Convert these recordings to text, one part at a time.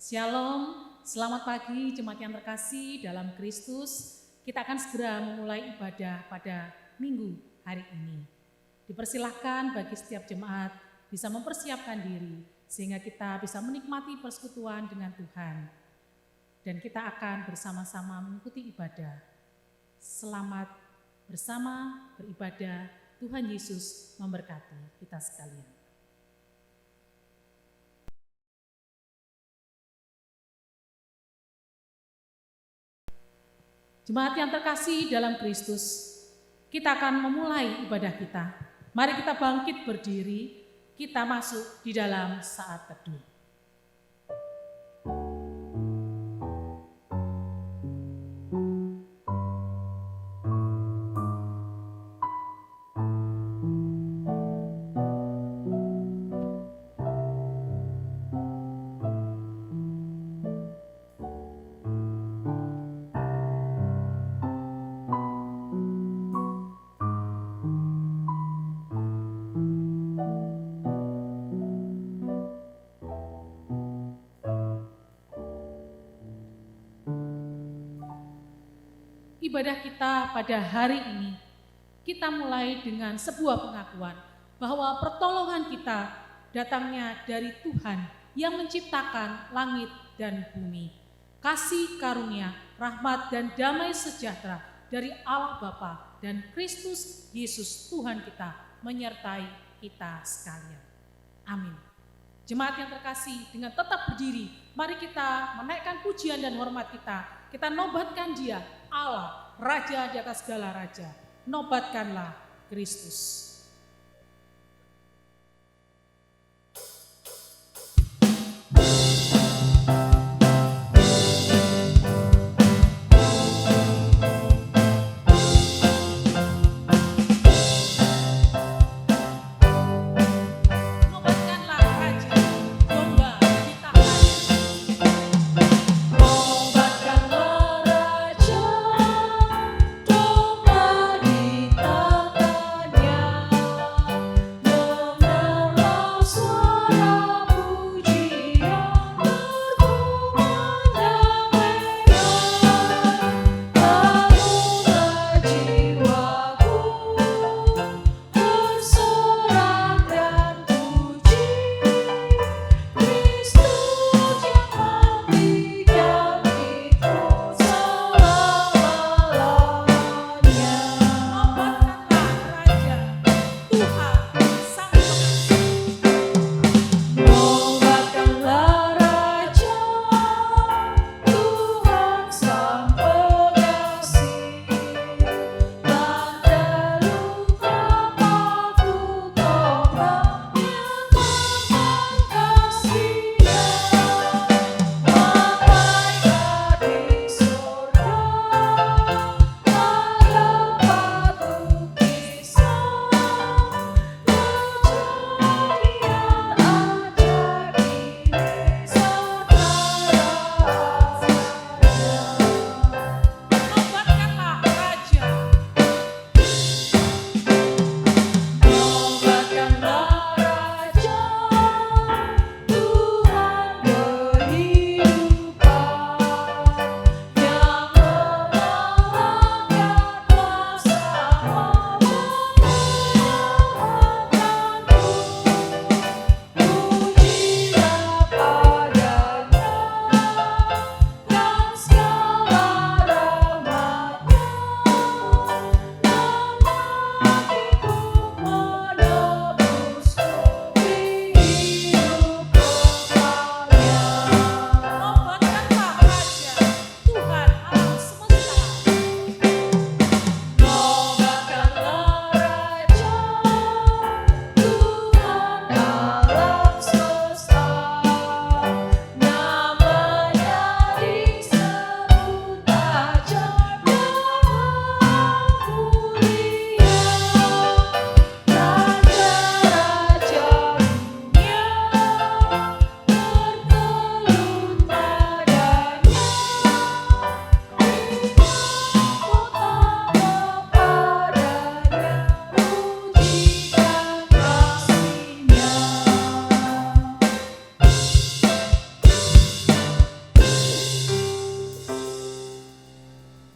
Shalom, selamat pagi jemaat yang terkasih dalam Kristus. Kita akan segera memulai ibadah pada minggu hari ini. Dipersilahkan bagi setiap jemaat bisa mempersiapkan diri sehingga kita bisa menikmati persekutuan dengan Tuhan. Dan kita akan bersama-sama mengikuti ibadah. Selamat bersama beribadah, Tuhan Yesus memberkati kita sekalian. Jemaat yang terkasih dalam Kristus, kita akan memulai ibadah kita. Mari kita bangkit berdiri, kita masuk di dalam saat teduh. Ibadah kita pada hari ini, kita mulai dengan sebuah pengakuan bahwa pertolongan kita datangnya dari Tuhan yang menciptakan langit dan bumi. Kasih karunia, rahmat dan damai sejahtera dari Allah Bapa dan Kristus Yesus Tuhan kita menyertai kita sekalian. Amin. Jemaat yang terkasih, dengan tetap berdiri, mari kita menaikkan pujian dan hormat kita. Kita nobatkan Dia, Allah, Raja di atas segala raja. Nobatkanlah Kristus. Domba di tangannya.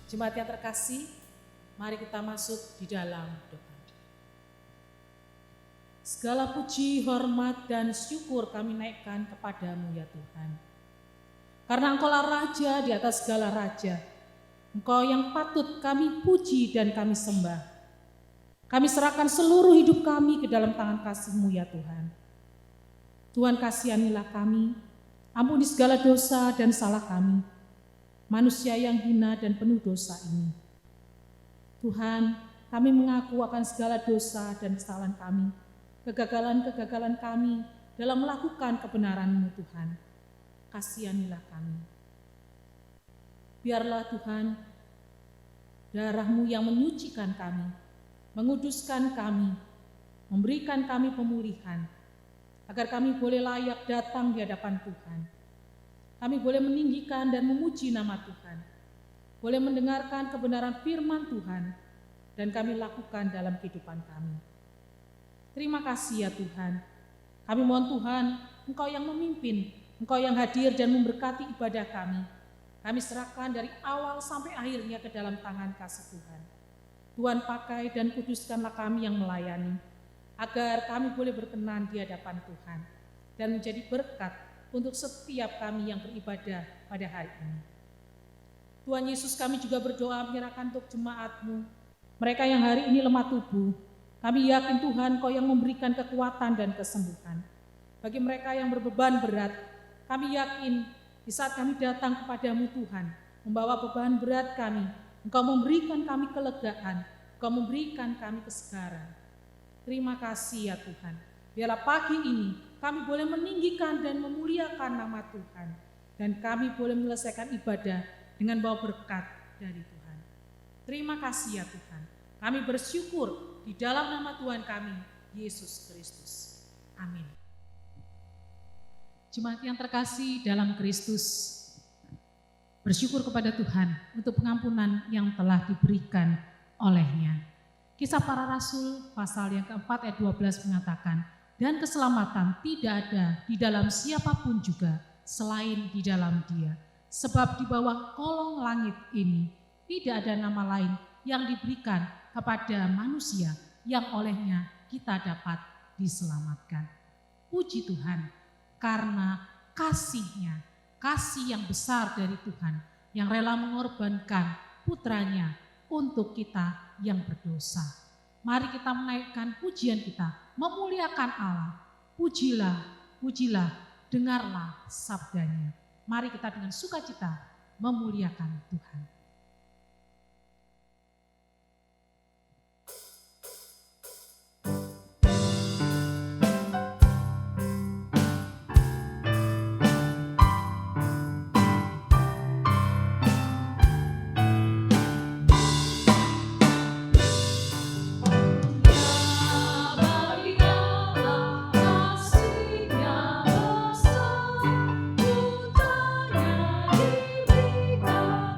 Jemaat yang terkasih, mari kita masuk di dalam doa. Segala puji, hormat, dan syukur kami naikkan kepadamu ya Tuhan. Karena Engkaulah Raja di atas segala raja. Engkau yang patut kami puji dan kami sembah. Kami serahkan seluruh hidup kami ke dalam tangan kasih-Mu ya Tuhan. Tuhan kasihanilah kami, ampuni segala dosa dan salah kami, manusia yang hina dan penuh dosa ini. Tuhan, kami mengaku akan segala dosa dan kesalahan kami, kegagalan-kegagalan kami dalam melakukan kebenaran-Mu Tuhan. Kasihanilah kami. Biarlah Tuhan, darah-Mu yang menyucikan kami, menguduskan kami, memberikan kami pemulihan, agar kami boleh layak datang di hadapan Tuhan. Kami boleh meninggikan dan memuji nama Tuhan, boleh mendengarkan kebenaran firman Tuhan, dan kami lakukan dalam kehidupan kami. Terima kasih ya Tuhan. Kami mohon Tuhan, Engkau yang memimpin, Engkau yang hadir dan memberkati ibadah kami. Kami serahkan dari awal sampai akhirnya ke dalam tangan kasih Tuhan. Tuhan pakai dan kuduskanlah kami yang melayani, agar kami boleh berkenan di hadapan Tuhan dan menjadi berkat untuk setiap kami yang beribadah pada hari ini. Tuhan Yesus, kami juga berdoa menyerahkan untuk jemaat-Mu, mereka yang hari ini lemah tubuh. Kami yakin Tuhan, Kau yang memberikan kekuatan dan kesembuhan. Bagi mereka yang berbeban berat, kami yakin di saat kami datang kepadamu Tuhan, membawa beban berat kami, Engkau memberikan kami kelegaan, Engkau memberikan kami kesegaran. Terima kasih ya Tuhan. Biarlah pagi ini kami boleh meninggikan dan memuliakan nama Tuhan, dan kami boleh menyelesaikan ibadah dengan bawa berkat dari Tuhan. Terima kasih ya Tuhan. Kami bersyukur di dalam nama Tuhan kami, Yesus Kristus. Amin. Jemaat yang terkasih dalam Kristus, bersyukur kepada Tuhan untuk pengampunan yang telah diberikan oleh-Nya. Kisah Para Rasul pasal yang keempat ayat 12 mengatakan, dan keselamatan tidak ada di dalam siapapun juga selain di dalam Dia. Sebab di bawah kolong langit ini tidak ada nama lain yang diberikan kepada manusia yang olehnya kita dapat diselamatkan. Puji Tuhan, karena kasih-Nya, kasih yang besar dari Tuhan yang rela mengorbankan putranya untuk kita yang berdosa. Mari kita menaikkan pujian kita, memuliakan Allah. Pujilah, pujilah, dengarlah sabdanya. Mari kita dengan sukacita memuliakan Tuhan. Putranya diberikan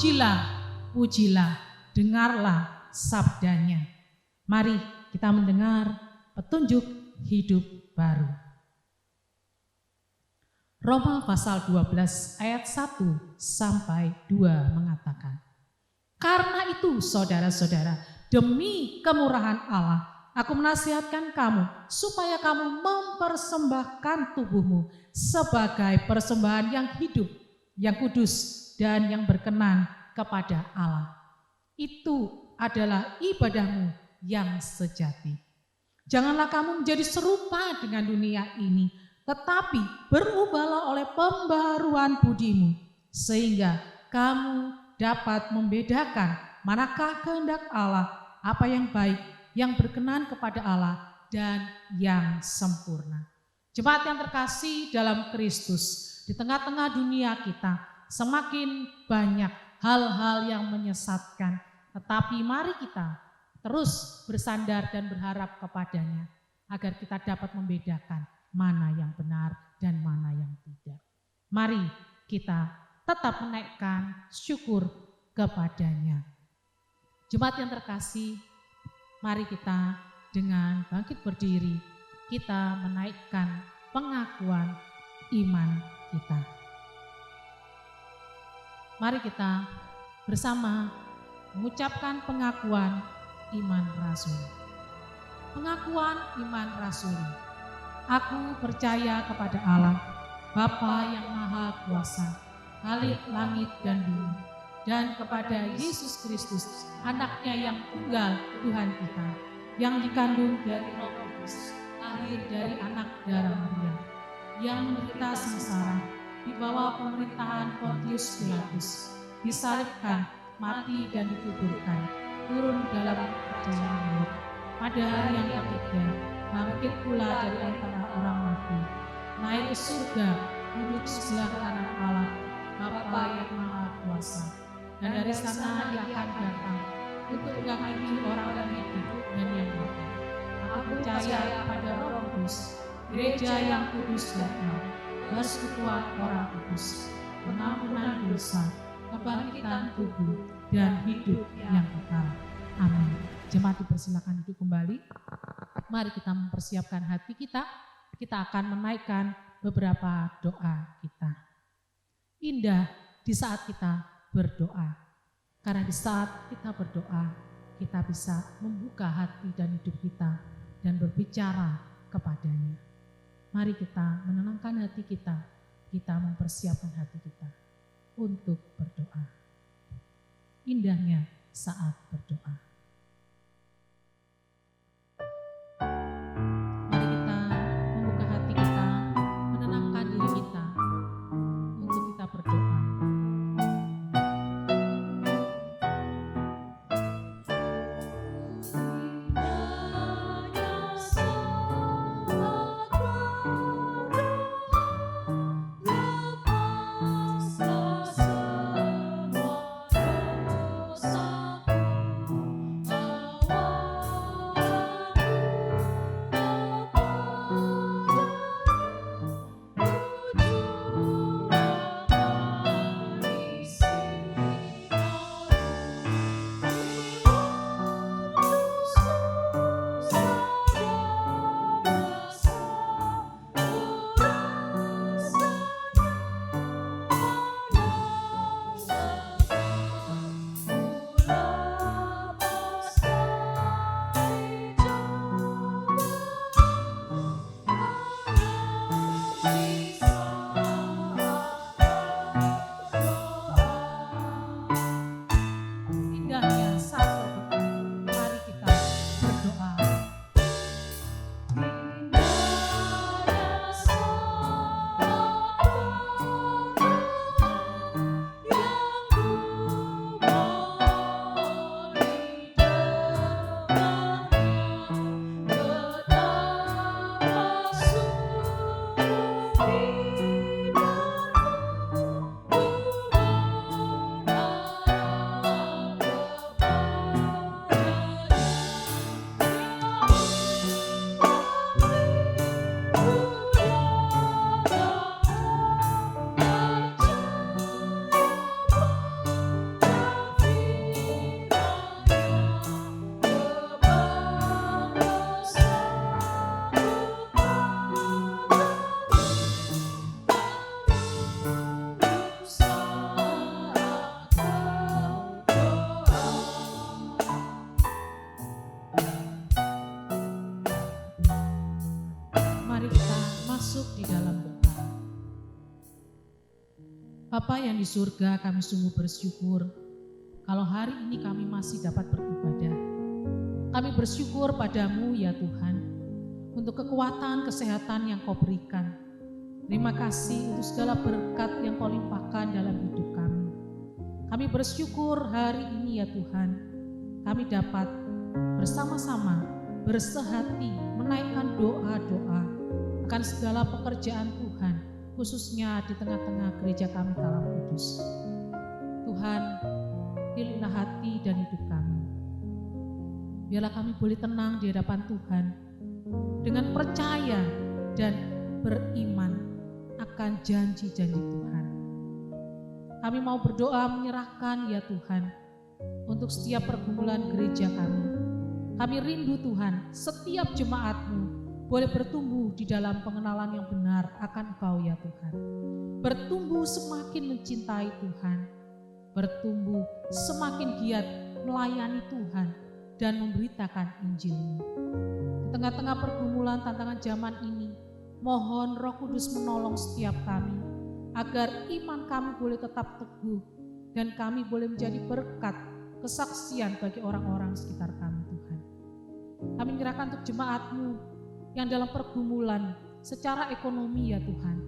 pujilah, pujilah, dengarlah sabdanya. Mari kita mendengar petunjuk hidup baru. Roma pasal 12 ayat 1 sampai 2 mengatakan, karena itu saudara-saudara, demi kemurahan Allah, aku menasihatkan kamu supaya kamu mempersembahkan tubuhmu sebagai persembahan yang hidup, yang kudus, dan yang berkenan kepada Allah. Itu adalah ibadahmu yang sejati. Janganlah kamu menjadi serupa dengan dunia ini, tetapi berubahlah oleh pembaharuan budimu, sehingga kamu dapat membedakan manakah kehendak Allah, apa yang baik, yang berkenan kepada Allah, dan yang sempurna. Jemaat yang terkasih dalam Kristus, di tengah-tengah dunia kita semakin banyak hal-hal yang menyesatkan, tetapi mari kita terus bersandar dan berharap kepadanya, agar kita dapat membedakan mana yang benar dan mana yang tidak. Mari kita tetap menaikkan syukur kepadanya. Jemaat yang terkasih, mari kita dengan bangkit berdiri, kita menaikkan pengakuan iman kita. Mari kita bersama mengucapkan pengakuan iman rasuli. Pengakuan iman rasuli. Aku percaya kepada Allah, Bapa yang Maha Kuasa, Khalik langit dan bumi, dan kepada Yesus Kristus, anaknya yang tunggal Tuhan kita, yang dikandung dari Roh Kudus, lahir dari anak darah Maria, yang menderita sengsara di bawah pemerintahan Pontius Pilatus, disalibkan, mati dan dikuburkan, turun dalam perjalanan maut. Pada hari yang ketiga, bangkit pula dari antara orang mati, naik ke surga, duduk sebelah kanan Allah, Bapa yang Maha Kuasa. Dan dari sana Ia akan datang untuk menghakimi orang yang hidup dan yang mati. Aku percaya kepada Roh Kudus, gereja yang kudus dan am, persekutuan orang kudus, pengampunan dosa, kebangkitan tubuh, dan hidup yang kekal. Amin. Jemaat dipersilakan duduk kembali. Mari kita mempersiapkan hati kita. Kita akan menaikkan beberapa doa kita. Indah di saat kita berdoa. Karena di saat kita berdoa, kita bisa membuka hati dan hidup kita dan berbicara kepadanya. Mari kita menenangkan hati kita. Kita mempersiapkan hati kita untuk berdoa. Indahnya saat berdoa. Mari kita membuka hati kita, menenangkan diri kita untuk kita berdoa. Bapa yang di surga, kami sungguh bersyukur kalau hari ini kami masih dapat beribadah. Kami bersyukur padamu ya Tuhan, untuk kekuatan, kesehatan yang kau berikan. Terima kasih untuk segala berkat yang kau limpahkan dalam hidup kami. Kami bersyukur hari ini ya Tuhan, kami dapat bersama-sama bersehati menaikkan doa-doa akan segala pekerjaan Tuhan, khususnya di tengah-tengah gereja kami Kalam Kudus. Tuhan, pilihlah hati dan hidup kami. Biarlah kami boleh tenang di hadapan Tuhan dengan percaya dan beriman akan janji-janji Tuhan. Kami mau berdoa menyerahkan ya Tuhan untuk setiap pergumulan gereja kami. Kami rindu Tuhan, setiap jemaat-Mu boleh bertumbuh di dalam pengenalan yang benar akan Engkau ya Tuhan. Bertumbuh semakin mencintai Tuhan, bertumbuh semakin giat melayani Tuhan dan memberitakan Injil-Mu. Di tengah-tengah pergumulan tantangan zaman ini, mohon Roh Kudus menolong setiap kami agar iman kami boleh tetap teguh dan kami boleh menjadi berkat kesaksian bagi orang-orang sekitar kami Tuhan. Kami menyerahkan untuk jemaat-Mu yang dalam pergumulan secara ekonomi ya Tuhan.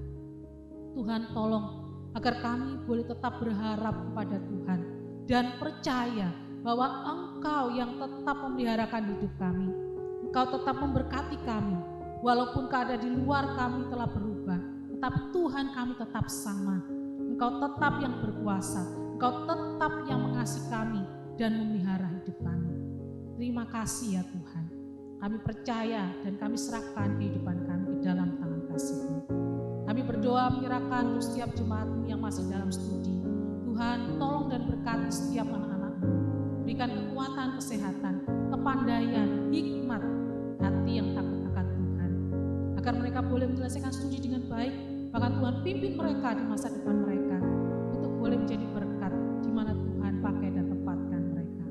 Tuhan tolong agar kami boleh tetap berharap kepada Tuhan dan percaya bahwa Engkau yang tetap memeliharakan hidup kami. Engkau tetap memberkati kami walaupun keadaan di luar kami telah berubah, tetapi Tuhan kami tetap sama. Engkau tetap yang berkuasa, Engkau tetap yang mengasihi kami dan memelihara hidup kami. Terima kasih ya Tuhan. Kami percaya dan kami serahkan kehidupan kami ke dalam tangan kasih-Mu. Kami berdoa menyerahkan untuk setiap jemaat-Mu yang masih dalam studi. Tuhan, tolong dan berkati setiap anak-anak-Mu. Berikan kekuatan, kesehatan, kepandaian, hikmat, hati yang takut akan Tuhan. Agar mereka boleh menyelesaikan studi dengan baik. Bahkan Tuhan pimpin mereka di masa depan mereka untuk boleh menjadi berkat di mana Tuhan pakai dan tempatkan mereka.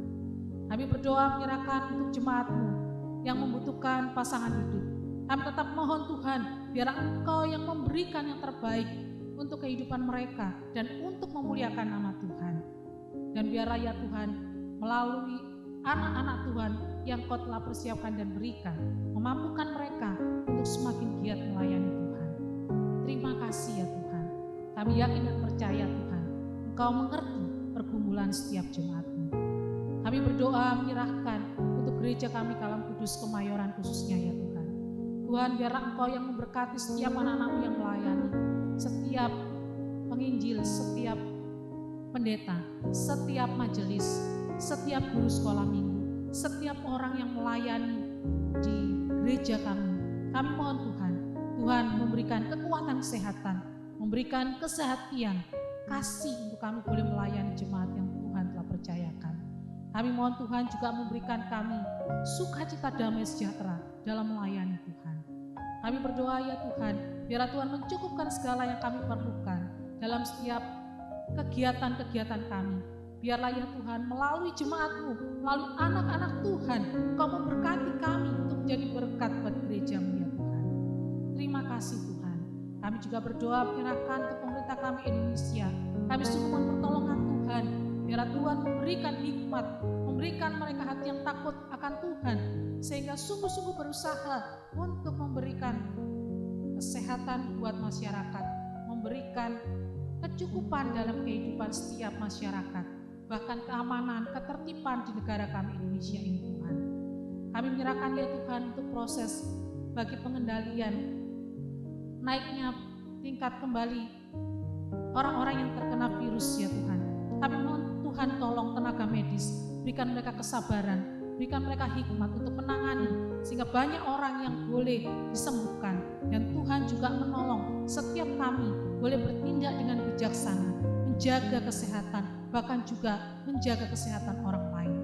Kami berdoa menyerahkan untuk jemaat-Mu yang membutuhkan pasangan hidup. Kami tetap mohon Tuhan, biar Engkau yang memberikan yang terbaik untuk kehidupan mereka dan untuk memuliakan nama Tuhan. Dan biarlah ya Tuhan, melalui anak-anak Tuhan yang Kau telah persiapkan dan berikan, memampukan mereka untuk semakin giat melayani Tuhan. Terima kasih ya Tuhan. Kami yakin dan percaya Tuhan, Engkau mengerti pergumulan setiap jemaat-Mu. Kami berdoa menyerahkan untuk gereja kami Kalam Kudus Kemayoran khususnya ya Tuhan. Tuhan, biarlah Engkau yang memberkati setiap anak-anak-Mu yang melayani, setiap penginjil, setiap pendeta, setiap majelis, setiap guru sekolah minggu, setiap orang yang melayani di gereja kami. Kami mohon Tuhan, Tuhan memberikan kekuatan kesehatan, memberikan kesehatian, kasih untuk kami boleh melayani jemaat yang Tuhan telah percayakan. Kami mohon Tuhan juga memberikan kami sukacita damai sejahtera dalam melayani Tuhan. Kami berdoa ya Tuhan, biarlah Tuhan mencukupkan segala yang kami perlukan dalam setiap kegiatan-kegiatan kami. Biarlah ya Tuhan, melalui jemaat-Mu, melalui anak-anak Tuhan, Kau memberkati kami untuk menjadi berkat buat gereja-Mu ya Tuhan. Terima kasih Tuhan. Kami juga berdoa menyerahkan ke pemerintah kami Indonesia. Kami sungguh mohon pertolongan Tuhan. Biarlah Tuhan memberikan hikmat, memberikan mereka hati yang takut akan Tuhan, sehingga sungguh-sungguh berusaha untuk memberikan kesehatan buat masyarakat, memberikan kecukupan dalam kehidupan setiap masyarakat, bahkan keamanan, ketertiban di negara kami Indonesia ini Tuhan. Kami menyerahkan ya Tuhan untuk proses bagi pengendalian naiknya tingkat kembali orang-orang yang terkena virus ya Tuhan. Kami mohon Tuhan tolong tenaga medis, berikan mereka kesabaran, berikan mereka hikmat untuk menangani sehingga banyak orang yang boleh disembuhkan, dan Tuhan juga menolong setiap kami boleh bertindak dengan bijaksana, menjaga kesehatan, bahkan juga menjaga kesehatan orang lain.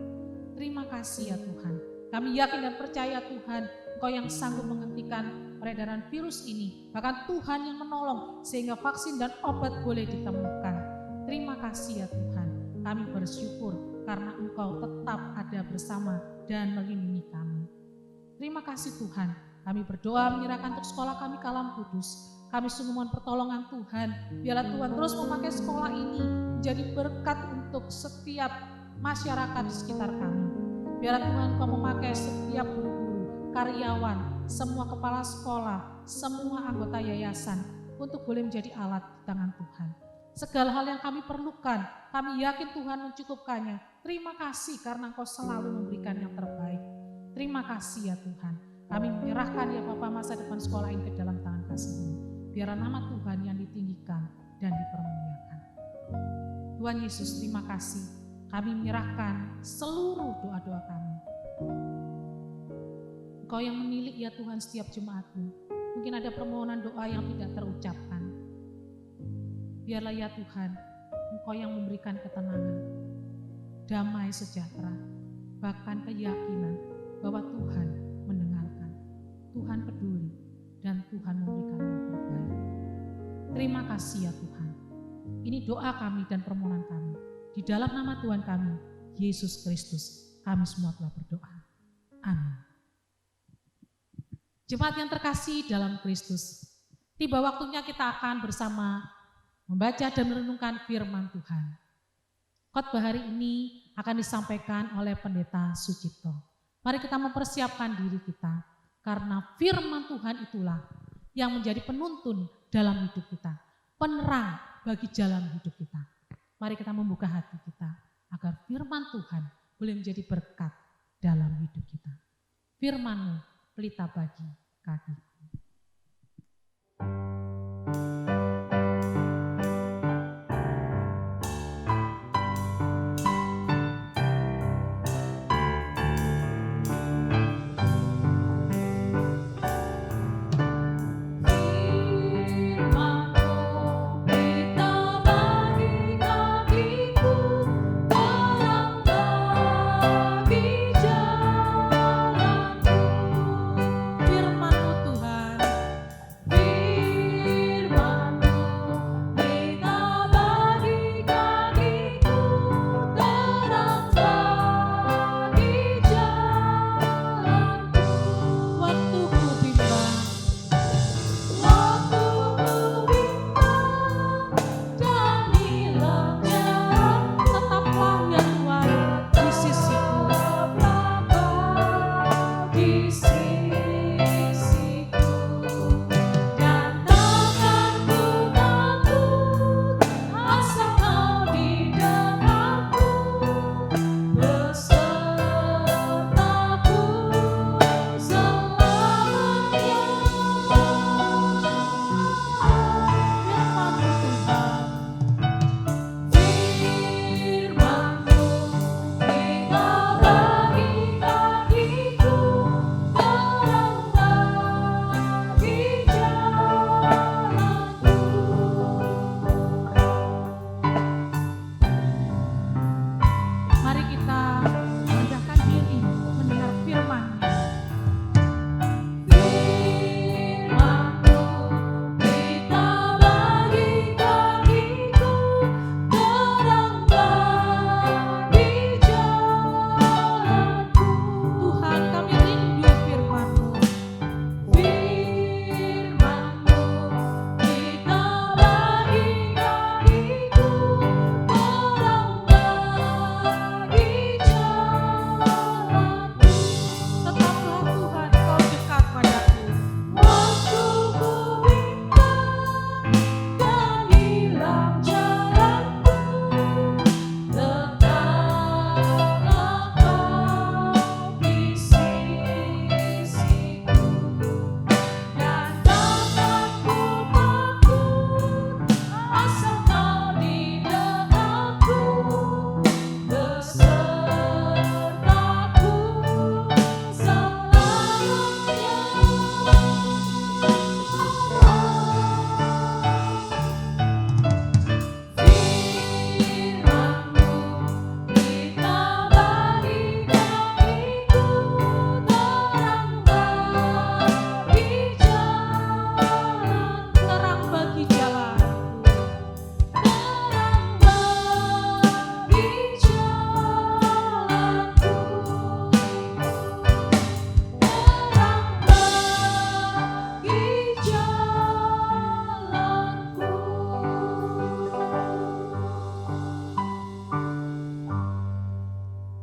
Terima kasih ya Tuhan. Kami yakin dan percaya Tuhan, Engkau yang sanggup menghentikan peredaran virus ini, bahkan Tuhan yang menolong sehingga vaksin dan obat boleh ditemukan. Terima kasih ya Tuhan, kami bersyukur karena Engkau tetap ada bersama dan melindungi kami. Terima kasih Tuhan, kami berdoa menyerahkan untuk sekolah kami Kalam Kudus. Kami sungguh mohon pertolongan Tuhan. Biarlah Tuhan terus memakai sekolah ini menjadi berkat untuk setiap masyarakat di sekitar kami. Biarlah Tuhan Kau memakai setiap guru-guru, karyawan, semua kepala sekolah, semua anggota yayasan untuk boleh menjadi alat di tangan Tuhan. Segala hal yang kami perlukan, kami yakin Tuhan mencukupkannya. Terima kasih karena Engkau selalu memberikan yang terbaik. Terima kasih ya Tuhan. Kami menyerahkan ya Bapa masa depan sekolah ini ke dalam tangan kasih-Mu. Biarlah nama Tuhan yang ditinggikan dan dipermuliakan. Tuhan Yesus, terima kasih. Kami menyerahkan seluruh doa-doa kami. Engkau yang menilik ya Tuhan setiap jemaat-Mu. Mungkin ada permohonan doa yang tidak terucapkan. Biarlah ya Tuhan, Engkau yang memberikan ketenangan, damai sejahtera, bahkan keyakinan bahwa Tuhan mendengarkan, Tuhan peduli, dan Tuhan memberikan yang terbaik. Terima kasih ya Tuhan. Ini doa kami dan permohonan kami. Di dalam nama Tuhan kami, Yesus Kristus, kami semua telah berdoa. Amin. Jemaat yang terkasih dalam Kristus, tiba waktunya kita akan bersama membaca dan merenungkan firman Tuhan. Khotbah hari ini akan disampaikan oleh Pendeta Sucipto. Mari kita mempersiapkan diri kita, karena firman Tuhan itulah yang menjadi penuntun dalam hidup kita, penerang bagi jalan hidup kita. Mari kita membuka hati kita agar firman Tuhan boleh menjadi berkat dalam hidup kita. Firman-Mu pelita bagi kakiku.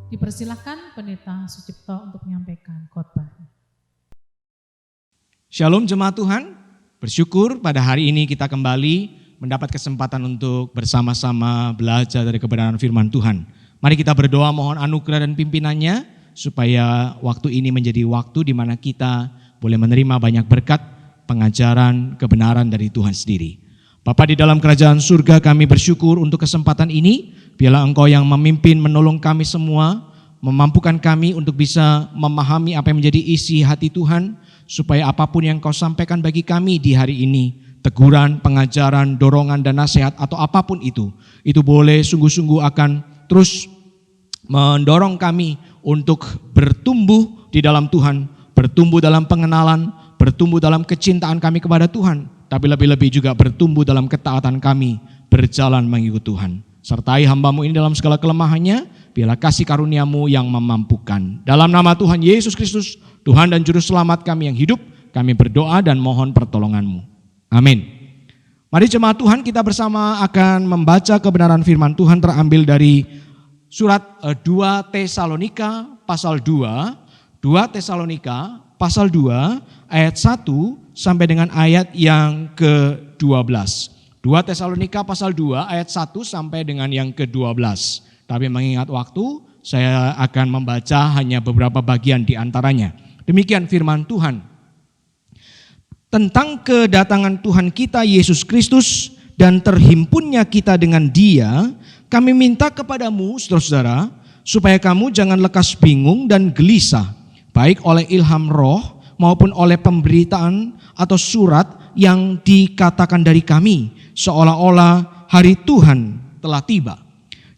Dipersilahkan Pendeta Sucipto untuk menyampaikan khotbah. Shalom jemaat Tuhan, bersyukur pada hari ini kita kembali mendapat kesempatan untuk bersama-sama belajar dari kebenaran firman Tuhan. Mari kita berdoa mohon anugerah dan pimpinannya supaya waktu ini menjadi waktu di mana kita boleh menerima banyak berkat pengajaran kebenaran dari Tuhan sendiri. Bapa di dalam kerajaan surga, kami bersyukur untuk kesempatan ini. Biarlah Engkau yang memimpin, menolong kami semua, memampukan kami untuk bisa memahami apa yang menjadi isi hati Tuhan, supaya apapun yang Kau sampaikan bagi kami di hari ini, teguran, pengajaran, dorongan, dan nasihat, atau apapun itu boleh sungguh-sungguh akan terus mendorong kami untuk bertumbuh di dalam Tuhan, bertumbuh dalam pengenalan, bertumbuh dalam kecintaan kami kepada Tuhan, tapi lebih-lebih juga bertumbuh dalam ketaatan kami berjalan mengikut Tuhan. Sertai hamba-Mu ini dalam segala kelemahannya, biarlah kasih karunia-Mu yang memampukan. Dalam nama Tuhan Yesus Kristus, Tuhan dan Juru Selamat kami yang hidup, kami berdoa dan mohon pertolongan-Mu. Amin. Mari jemaat Tuhan, kita bersama akan membaca kebenaran firman Tuhan terambil dari surat 2 Tesalonika pasal 2. 2 Tesalonika pasal 2 ayat 1 sampai dengan ayat yang ke-12. 2 Tesalonika pasal 2 ayat 1 sampai dengan yang ke-12. Tapi mengingat waktu, saya akan membaca hanya beberapa bagian di antaranya. Demikian firman Tuhan. Tentang kedatangan Tuhan kita Yesus Kristus dan terhimpunnya kita dengan Dia, kami minta kepadamu saudara-saudara, supaya kamu jangan lekas bingung dan gelisah, baik oleh ilham roh maupun oleh pemberitaan atau surat yang dikatakan dari kami, seolah-olah hari Tuhan telah tiba.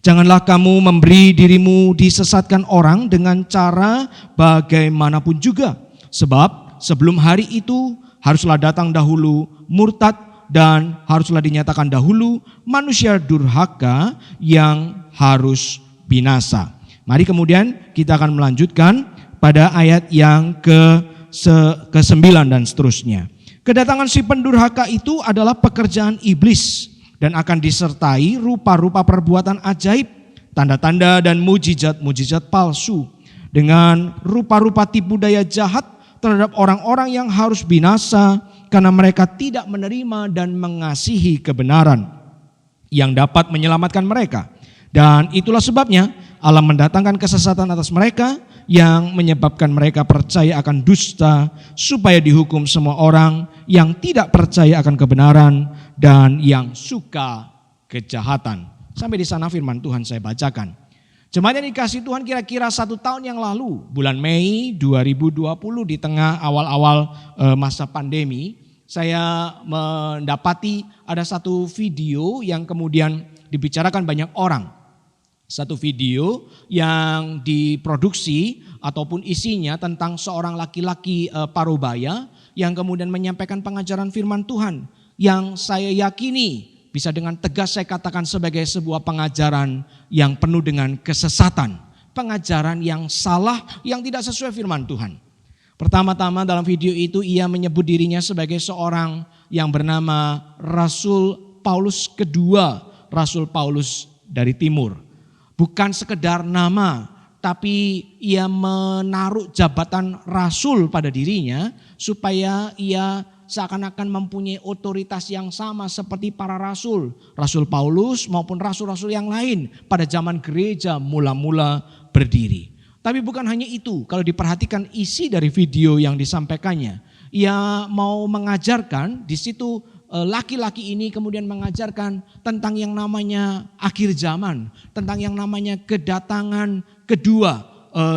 Janganlah kamu memberi dirimu disesatkan orang dengan cara bagaimanapun juga. Sebab sebelum hari itu haruslah datang dahulu murtad dan haruslah dinyatakan dahulu manusia durhaka yang harus binasa. Mari kemudian kita akan melanjutkan pada ayat yang ke-9 dan seterusnya. Kedatangan si pendurhaka itu adalah pekerjaan iblis dan akan disertai rupa-rupa perbuatan ajaib, tanda-tanda dan mujizat-mujizat palsu dengan rupa-rupa tipu daya jahat terhadap orang-orang yang harus binasa karena mereka tidak menerima dan mengasihi kebenaran yang dapat menyelamatkan mereka. Dan itulah sebabnya Allah mendatangkan kesesatan atas mereka yang menyebabkan mereka percaya akan dusta, supaya dihukum semua orang yang tidak percaya akan kebenaran dan yang suka kejahatan. Sampai di sana firman Tuhan saya bacakan. Jemaat yang dikasihi Tuhan, kira-kira 1 tahun yang lalu, bulan Mei 2020, di tengah awal-awal masa pandemi, saya mendapati ada satu video yang kemudian dibicarakan banyak orang. Satu video yang diproduksi ataupun isinya tentang seorang laki-laki parubaya yang kemudian menyampaikan pengajaran firman Tuhan yang saya yakini bisa dengan tegas saya katakan sebagai sebuah pengajaran yang penuh dengan kesesatan, pengajaran yang salah, yang tidak sesuai firman Tuhan. Pertama-tama dalam video itu ia menyebut dirinya sebagai seorang yang bernama Rasul Paulus kedua, Rasul Paulus dari Timur. Bukan sekedar nama, tapi ia menaruh jabatan rasul pada dirinya supaya ia seakan-akan mempunyai otoritas yang sama seperti para rasul. Rasul Paulus maupun rasul-rasul yang lain pada zaman gereja mula-mula berdiri. Tapi bukan hanya itu, kalau diperhatikan isi dari video yang disampaikannya. Ia mau mengajarkan di situ. Laki-laki ini kemudian mengajarkan tentang yang namanya akhir zaman, tentang yang namanya kedatangan kedua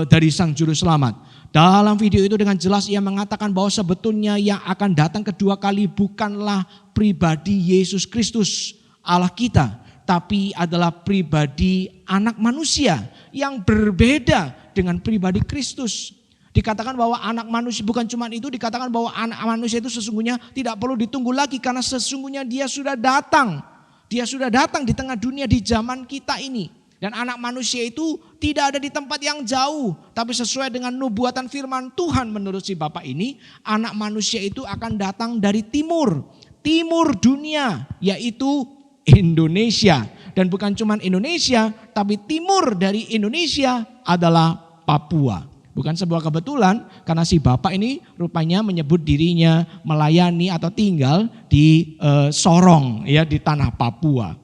dari Sang Juru Selamat. Dalam video itu dengan jelas ia mengatakan bahwa sebetulnya yang akan datang kedua kali bukanlah pribadi Yesus Kristus Allah kita, tapi adalah pribadi anak manusia yang berbeda dengan pribadi Kristus. Dikatakan bahwa anak manusia, bukan cuma itu, dikatakan bahwa anak manusia itu sesungguhnya tidak perlu ditunggu lagi karena sesungguhnya dia sudah datang. Dia sudah datang di tengah dunia di zaman kita ini. Dan anak manusia itu tidak ada di tempat yang jauh. Tapi sesuai dengan nubuatan firman Tuhan menurut si Bapak ini, anak manusia itu akan datang dari timur. Timur dunia, yaitu Indonesia. Dan bukan cuma Indonesia, tapi timur dari Indonesia adalah Papua. Bukan sebuah kebetulan karena si bapak ini rupanya menyebut dirinya melayani atau tinggal di Sorong ya, di tanah Papua.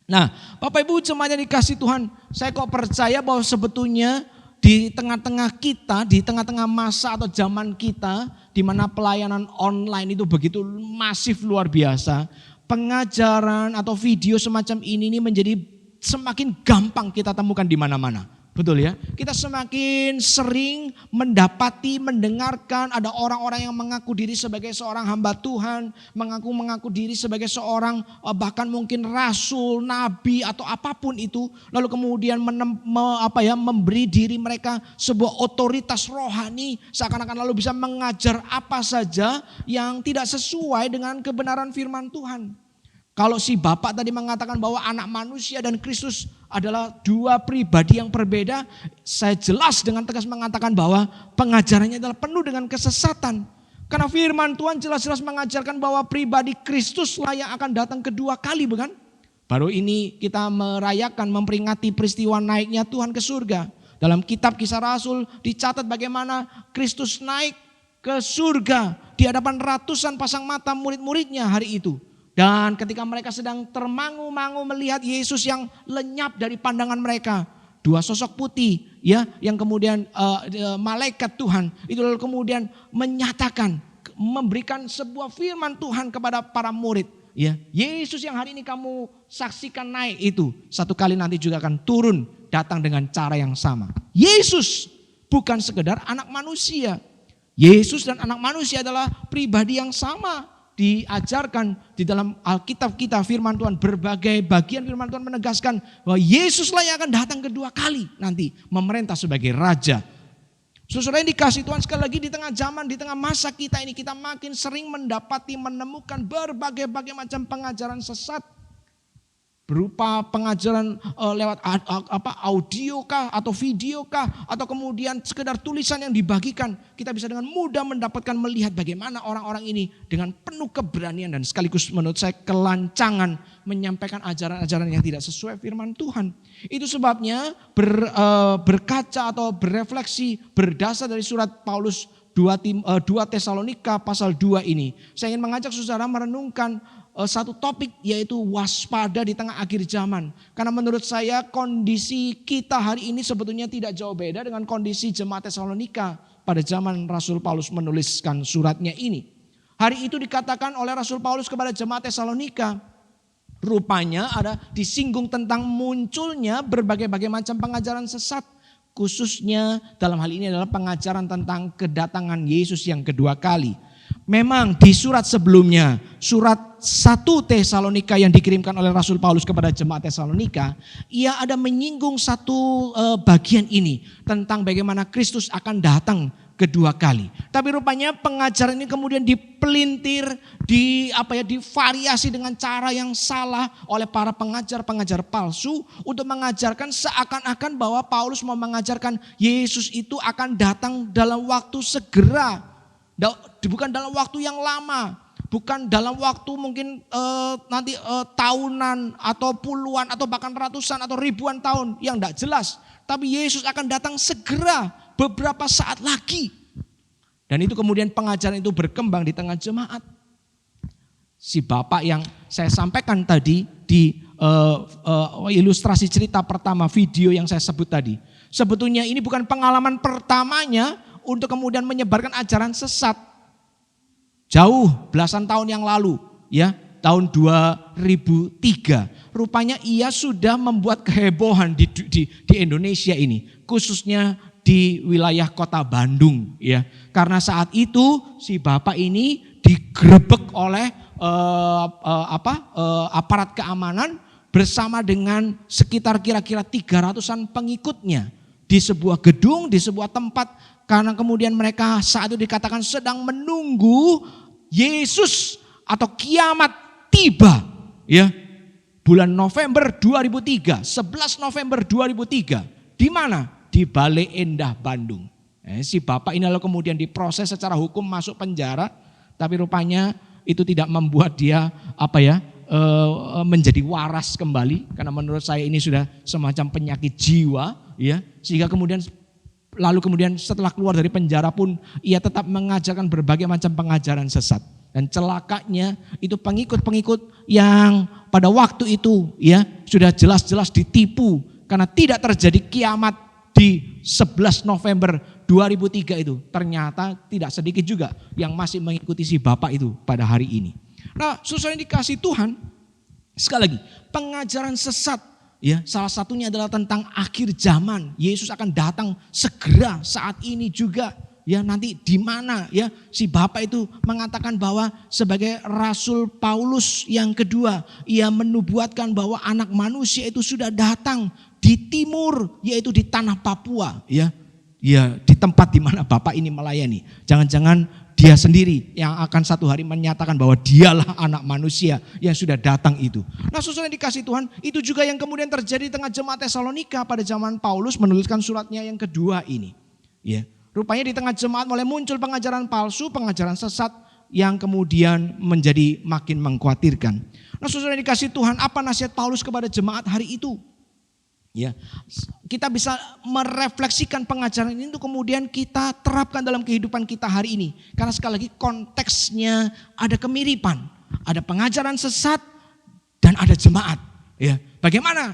Nah, Bapak Ibu jemaat yang dikasih Tuhan, saya kok percaya bahwa sebetulnya di tengah-tengah kita, di tengah-tengah masa atau zaman kita di mana pelayanan online itu begitu masif luar biasa, pengajaran atau video semacam ini menjadi semakin gampang kita temukan di mana-mana. Betul ya? Kita semakin sering mendapati, mendengarkan ada orang-orang yang mengaku diri sebagai seorang hamba Tuhan, mengaku diri sebagai seorang bahkan mungkin rasul, nabi atau apapun itu, lalu kemudian memberi diri mereka sebuah otoritas rohani, seakan-akan lalu bisa mengajar apa saja yang tidak sesuai dengan kebenaran firman Tuhan. Kalau si bapak tadi mengatakan bahwa anak manusia dan Kristus adalah dua pribadi yang berbeda, saya jelas dengan tegas mengatakan bahwa pengajarannya adalah penuh dengan kesesatan. Karena firman Tuhan jelas-jelas mengajarkan bahwa pribadi Kristus lah yang akan datang kedua kali, bukan? Baru ini kita merayakan, memperingati peristiwa naiknya Tuhan ke surga. Dalam kitab Kisah Rasul dicatat bagaimana Kristus naik ke surga di hadapan ratusan pasang mata murid-muridnya hari itu. Dan ketika mereka sedang termangu-mangu melihat Yesus yang lenyap dari pandangan mereka, dua sosok putih ya, yang kemudian malaikat Tuhan itu lalu kemudian menyatakan, memberikan sebuah firman Tuhan kepada para murid ya. Yesus yang hari ini kamu saksikan naik itu satu kali nanti juga akan turun datang dengan cara yang sama. Yesus bukan sekedar anak manusia. Yesus dan anak manusia adalah pribadi yang sama. Diajarkan di dalam Alkitab kita, firman Tuhan, berbagai bagian firman Tuhan menegaskan bahwa Yesuslah yang akan datang kedua kali nanti memerintah sebagai raja. Saudara yang dikasih Tuhan, sekali lagi di tengah zaman, di tengah masa kita ini, kita makin sering menemukan berbagai macam pengajaran sesat. Berupa pengajaran lewat audio kah atau video kah atau kemudian sekedar tulisan yang dibagikan. Kita bisa dengan mudah mendapatkan melihat bagaimana orang-orang ini dengan penuh keberanian dan sekaligus menurut saya kelancangan menyampaikan ajaran-ajaran yang tidak sesuai firman Tuhan. Itu sebabnya berkaca atau berefleksi berdasar dari surat Paulus 2 Tesalonika pasal 2 ini. Saya ingin mengajak saudara merenungkan satu topik, yaitu waspada di tengah akhir zaman. Karena menurut saya kondisi kita hari ini sebetulnya tidak jauh beda dengan kondisi jemaat Tesalonika pada zaman Rasul Paulus menuliskan suratnya ini. Hari itu dikatakan oleh Rasul Paulus kepada jemaat Tesalonika, rupanya ada disinggung tentang munculnya berbagai macam pengajaran sesat. Khususnya dalam hal ini adalah pengajaran tentang kedatangan Yesus yang kedua kali. Memang di surat sebelumnya, surat 1 Tesalonika yang dikirimkan oleh Rasul Paulus kepada jemaat Tesalonika, ia ada menyinggung satu bagian ini tentang bagaimana Kristus akan datang kedua kali. Tapi rupanya pengajaran ini kemudian dipelintir, divariasi dengan cara yang salah oleh para pengajar palsu untuk mengajarkan seakan-akan bahwa Paulus mau mengajarkan Yesus itu akan datang dalam waktu segera. Bukan dalam waktu yang lama, bukan dalam waktu mungkin nanti tahunan atau puluhan atau bahkan ratusan atau ribuan tahun yang tidak jelas. Tapi Yesus akan datang segera beberapa saat lagi. Dan itu kemudian pengajaran itu berkembang di tengah jemaat. Si bapak yang saya sampaikan tadi di ilustrasi cerita pertama video yang saya sebut tadi. Sebetulnya ini bukan pengalaman pertamanya untuk kemudian menyebarkan ajaran sesat. Jauh belasan tahun yang lalu ya, tahun 2003. Rupanya ia sudah membuat kehebohan di Indonesia ini, khususnya di wilayah kota Bandung ya. Karena saat itu si bapak ini digerebek oleh aparat keamanan bersama dengan sekitar kira-kira 300-an pengikutnya di sebuah gedung, di sebuah tempat. Karena kemudian mereka saat itu dikatakan sedang menunggu Yesus atau kiamat tiba. Ya, bulan November 2003, 11 November 2003. Di mana? Di Bale Endah, Bandung. Si bapak ini lalu kemudian diproses secara hukum masuk penjara. Tapi rupanya itu tidak membuat dia menjadi waras kembali, karena menurut saya ini sudah semacam penyakit jiwa, ya, sehingga kemudian setelah keluar dari penjara pun ia tetap mengajarkan berbagai macam pengajaran sesat. Dan celakanya itu pengikut-pengikut yang pada waktu itu ya sudah jelas-jelas ditipu karena tidak terjadi kiamat di 11 November 2003 itu. Ternyata tidak sedikit juga yang masih mengikuti si Bapak itu pada hari ini. Nah, saudara yang dikasih Tuhan, sekali lagi pengajaran sesat ya, salah satunya adalah tentang akhir zaman. Yesus akan datang segera saat ini juga. Ya, nanti di mana ya si Bapak itu mengatakan bahwa sebagai Rasul Paulus yang kedua, ia menubuatkan bahwa anak manusia itu sudah datang di timur, yaitu di tanah Papua, ya. Ya, di tempat di mana Bapak ini melayani. Jangan-jangan dia sendiri yang akan satu hari menyatakan bahwa dialah anak manusia yang sudah datang itu. Nah, saudara yang dikasih Tuhan, itu juga yang kemudian terjadi di tengah jemaat Tesalonika pada zaman Paulus menuliskan suratnya yang kedua ini. Ya. Rupanya di tengah jemaat mulai muncul pengajaran palsu, pengajaran sesat yang kemudian menjadi makin mengkhawatirkan. Nah, saudara yang dikasih Tuhan, apa nasihat Paulus kepada jemaat hari itu? Ya, kita bisa merefleksikan pengajaran ini untuk kemudian kita terapkan dalam kehidupan kita hari ini. Karena sekali lagi konteksnya ada kemiripan, ada pengajaran sesat dan ada jemaat. Ya, bagaimana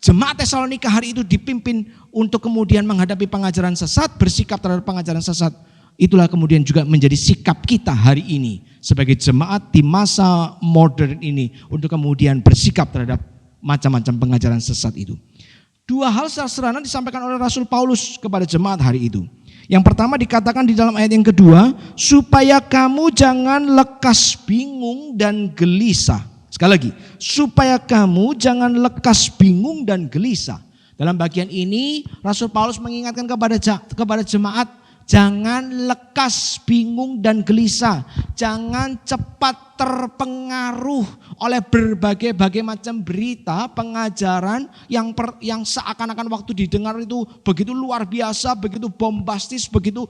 jemaat Tesalonika hari itu dipimpin untuk kemudian menghadapi pengajaran sesat, bersikap terhadap pengajaran sesat. Itulah kemudian juga menjadi sikap kita hari ini sebagai jemaat di masa modern ini untuk kemudian bersikap terhadap macam-macam pengajaran sesat itu. Dua hal secara sederhana disampaikan oleh Rasul Paulus kepada jemaat hari itu. Yang pertama dikatakan di dalam ayat yang kedua, supaya kamu jangan lekas bingung dan gelisah. Sekali lagi, supaya kamu jangan lekas bingung dan gelisah. Dalam bagian ini Rasul Paulus mengingatkan kepada jemaat, jangan lekas bingung dan gelisah. Jangan cepat terpengaruh oleh berbagai macam berita, pengajaran yang seakan-akan waktu didengar itu begitu luar biasa, begitu bombastis, begitu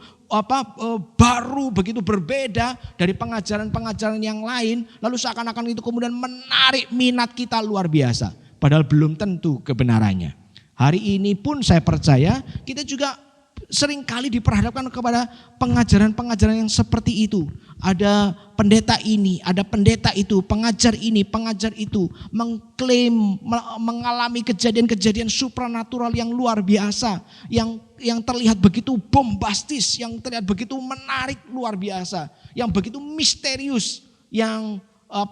baru, begitu berbeda dari pengajaran-pengajaran yang lain. Lalu seakan-akan itu kemudian menarik minat kita luar biasa. Padahal belum tentu kebenarannya. Hari ini pun saya percaya kita juga seringkali diperhadapkan kepada pengajaran-pengajaran yang seperti itu. Ada pendeta ini, ada pendeta itu, pengajar ini, pengajar itu, mengklaim mengalami kejadian-kejadian supranatural yang luar biasa, yang terlihat begitu bombastis, yang terlihat begitu menarik luar biasa, yang begitu misterius, yang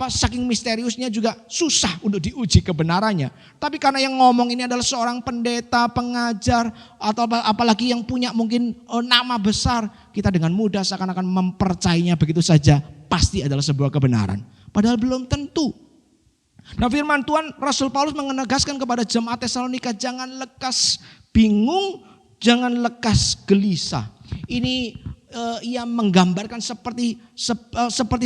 saking misteriusnya juga susah untuk diuji kebenarannya. Tapi karena yang ngomong ini adalah seorang pendeta, pengajar, atau apalagi yang punya mungkin nama besar, kita dengan mudah seakan-akan mempercayainya begitu saja, pasti adalah sebuah kebenaran. Padahal belum tentu. Nah, firman Tuhan, Rasul Paulus menegaskan kepada jemaat Tesalonika, jangan lekas bingung, jangan lekas gelisah. Ini ia menggambarkan seperti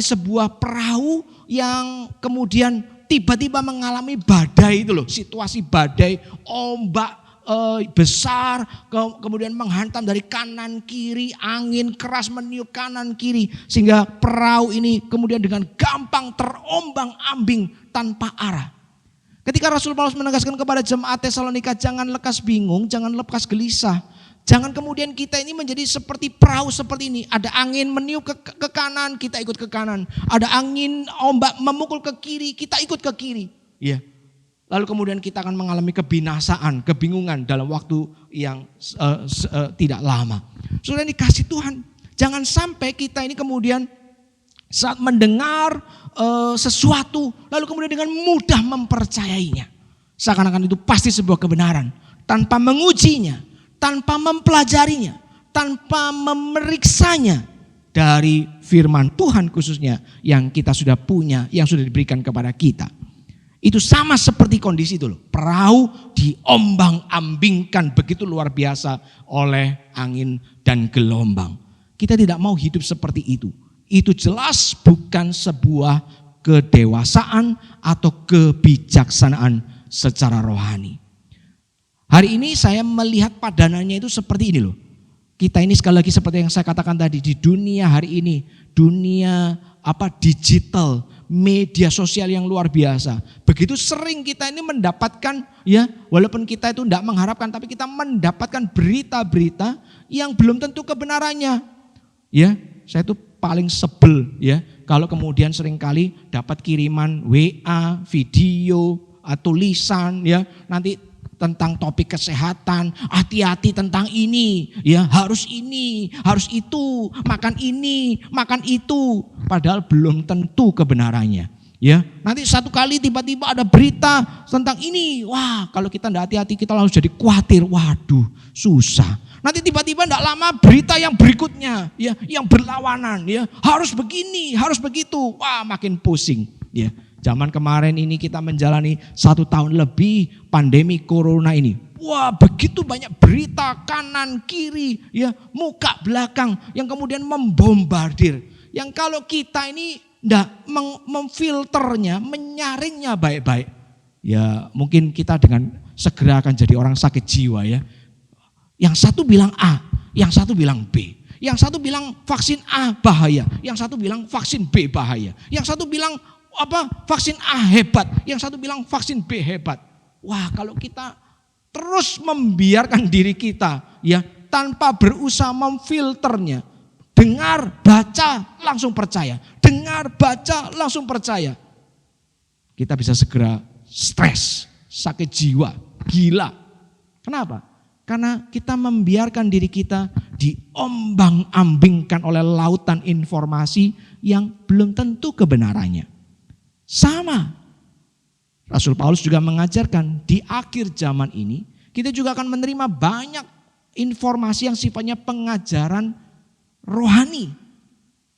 sebuah perahu yang kemudian tiba-tiba mengalami badai itu loh, situasi badai, ombak besar kemudian menghantam dari kanan kiri, angin keras meniup kanan kiri sehingga perahu ini kemudian dengan gampang terombang-ambing tanpa arah. Ketika Rasul Paulus menegaskan kepada jemaat Tesalonika, jangan lekas bingung, jangan lekas gelisah. Jangan kemudian kita ini menjadi seperti perahu seperti ini. Ada angin meniup ke kanan, kita ikut ke kanan. Ada angin ombak memukul ke kiri, kita ikut ke kiri. Ya. Lalu kemudian kita akan mengalami kebinasaan, kebingungan dalam waktu yang tidak lama. Sudah dikasih Tuhan. Jangan sampai kita ini kemudian saat mendengar sesuatu, lalu kemudian dengan mudah mempercayainya. Seakan-akan itu pasti sebuah kebenaran. Tanpa mengujinya, tanpa mempelajarinya, tanpa memeriksanya dari firman Tuhan khususnya yang kita sudah punya, yang sudah diberikan kepada kita. Itu sama seperti kondisi itu loh. Perahu diombang-ambingkan begitu luar biasa oleh angin dan gelombang. Kita tidak mau hidup seperti itu. Itu jelas bukan sebuah kedewasaan atau kebijaksanaan secara rohani. Hari ini saya melihat padanannya itu seperti ini loh. Kita ini sekali lagi seperti yang saya katakan tadi, di dunia hari ini, dunia digital, media sosial yang luar biasa. Begitu sering kita ini mendapatkan, ya, walaupun kita itu tidak mengharapkan, tapi kita mendapatkan berita-berita yang belum tentu kebenarannya. Ya, saya itu paling sebel, ya, kalau kemudian seringkali dapat kiriman WA, video, tulisan, ya, nanti tentang topik kesehatan, hati-hati tentang ini, ya, harus ini, harus itu, makan ini, makan itu, padahal belum tentu kebenarannya, ya. Nanti satu kali tiba-tiba ada berita tentang ini, wah, kalau kita tidak hati-hati kita langsung jadi khawatir, waduh, susah. Nanti tiba-tiba tidak lama berita yang berikutnya, ya, yang berlawanan, ya, harus begini, harus begitu, wah, makin pusing, ya. Zaman kemarin ini kita menjalani 1 tahun lebih pandemi corona ini. Wah, begitu banyak berita kanan kiri, ya, muka belakang yang kemudian membombardir. Yang kalau kita ini tidak memfilternya, menyaringnya baik-baik, ya mungkin kita dengan segera akan jadi orang sakit jiwa, ya. Yang satu bilang A, yang satu bilang B. Yang satu bilang vaksin A bahaya, yang satu bilang vaksin B bahaya. Yang satu bilang vaksin A hebat, yang satu bilang vaksin B hebat. Wah, kalau kita terus membiarkan diri kita, ya, tanpa berusaha memfilternya, dengar, baca, langsung percaya, dengar, baca, langsung percaya, kita bisa segera stres, sakit jiwa, gila. Kenapa? Karena kita membiarkan diri kita diombang-ambingkan oleh lautan informasi yang belum tentu kebenarannya. Sama, Rasul Paulus juga mengajarkan di akhir zaman ini kita juga akan menerima banyak informasi yang sifatnya pengajaran rohani.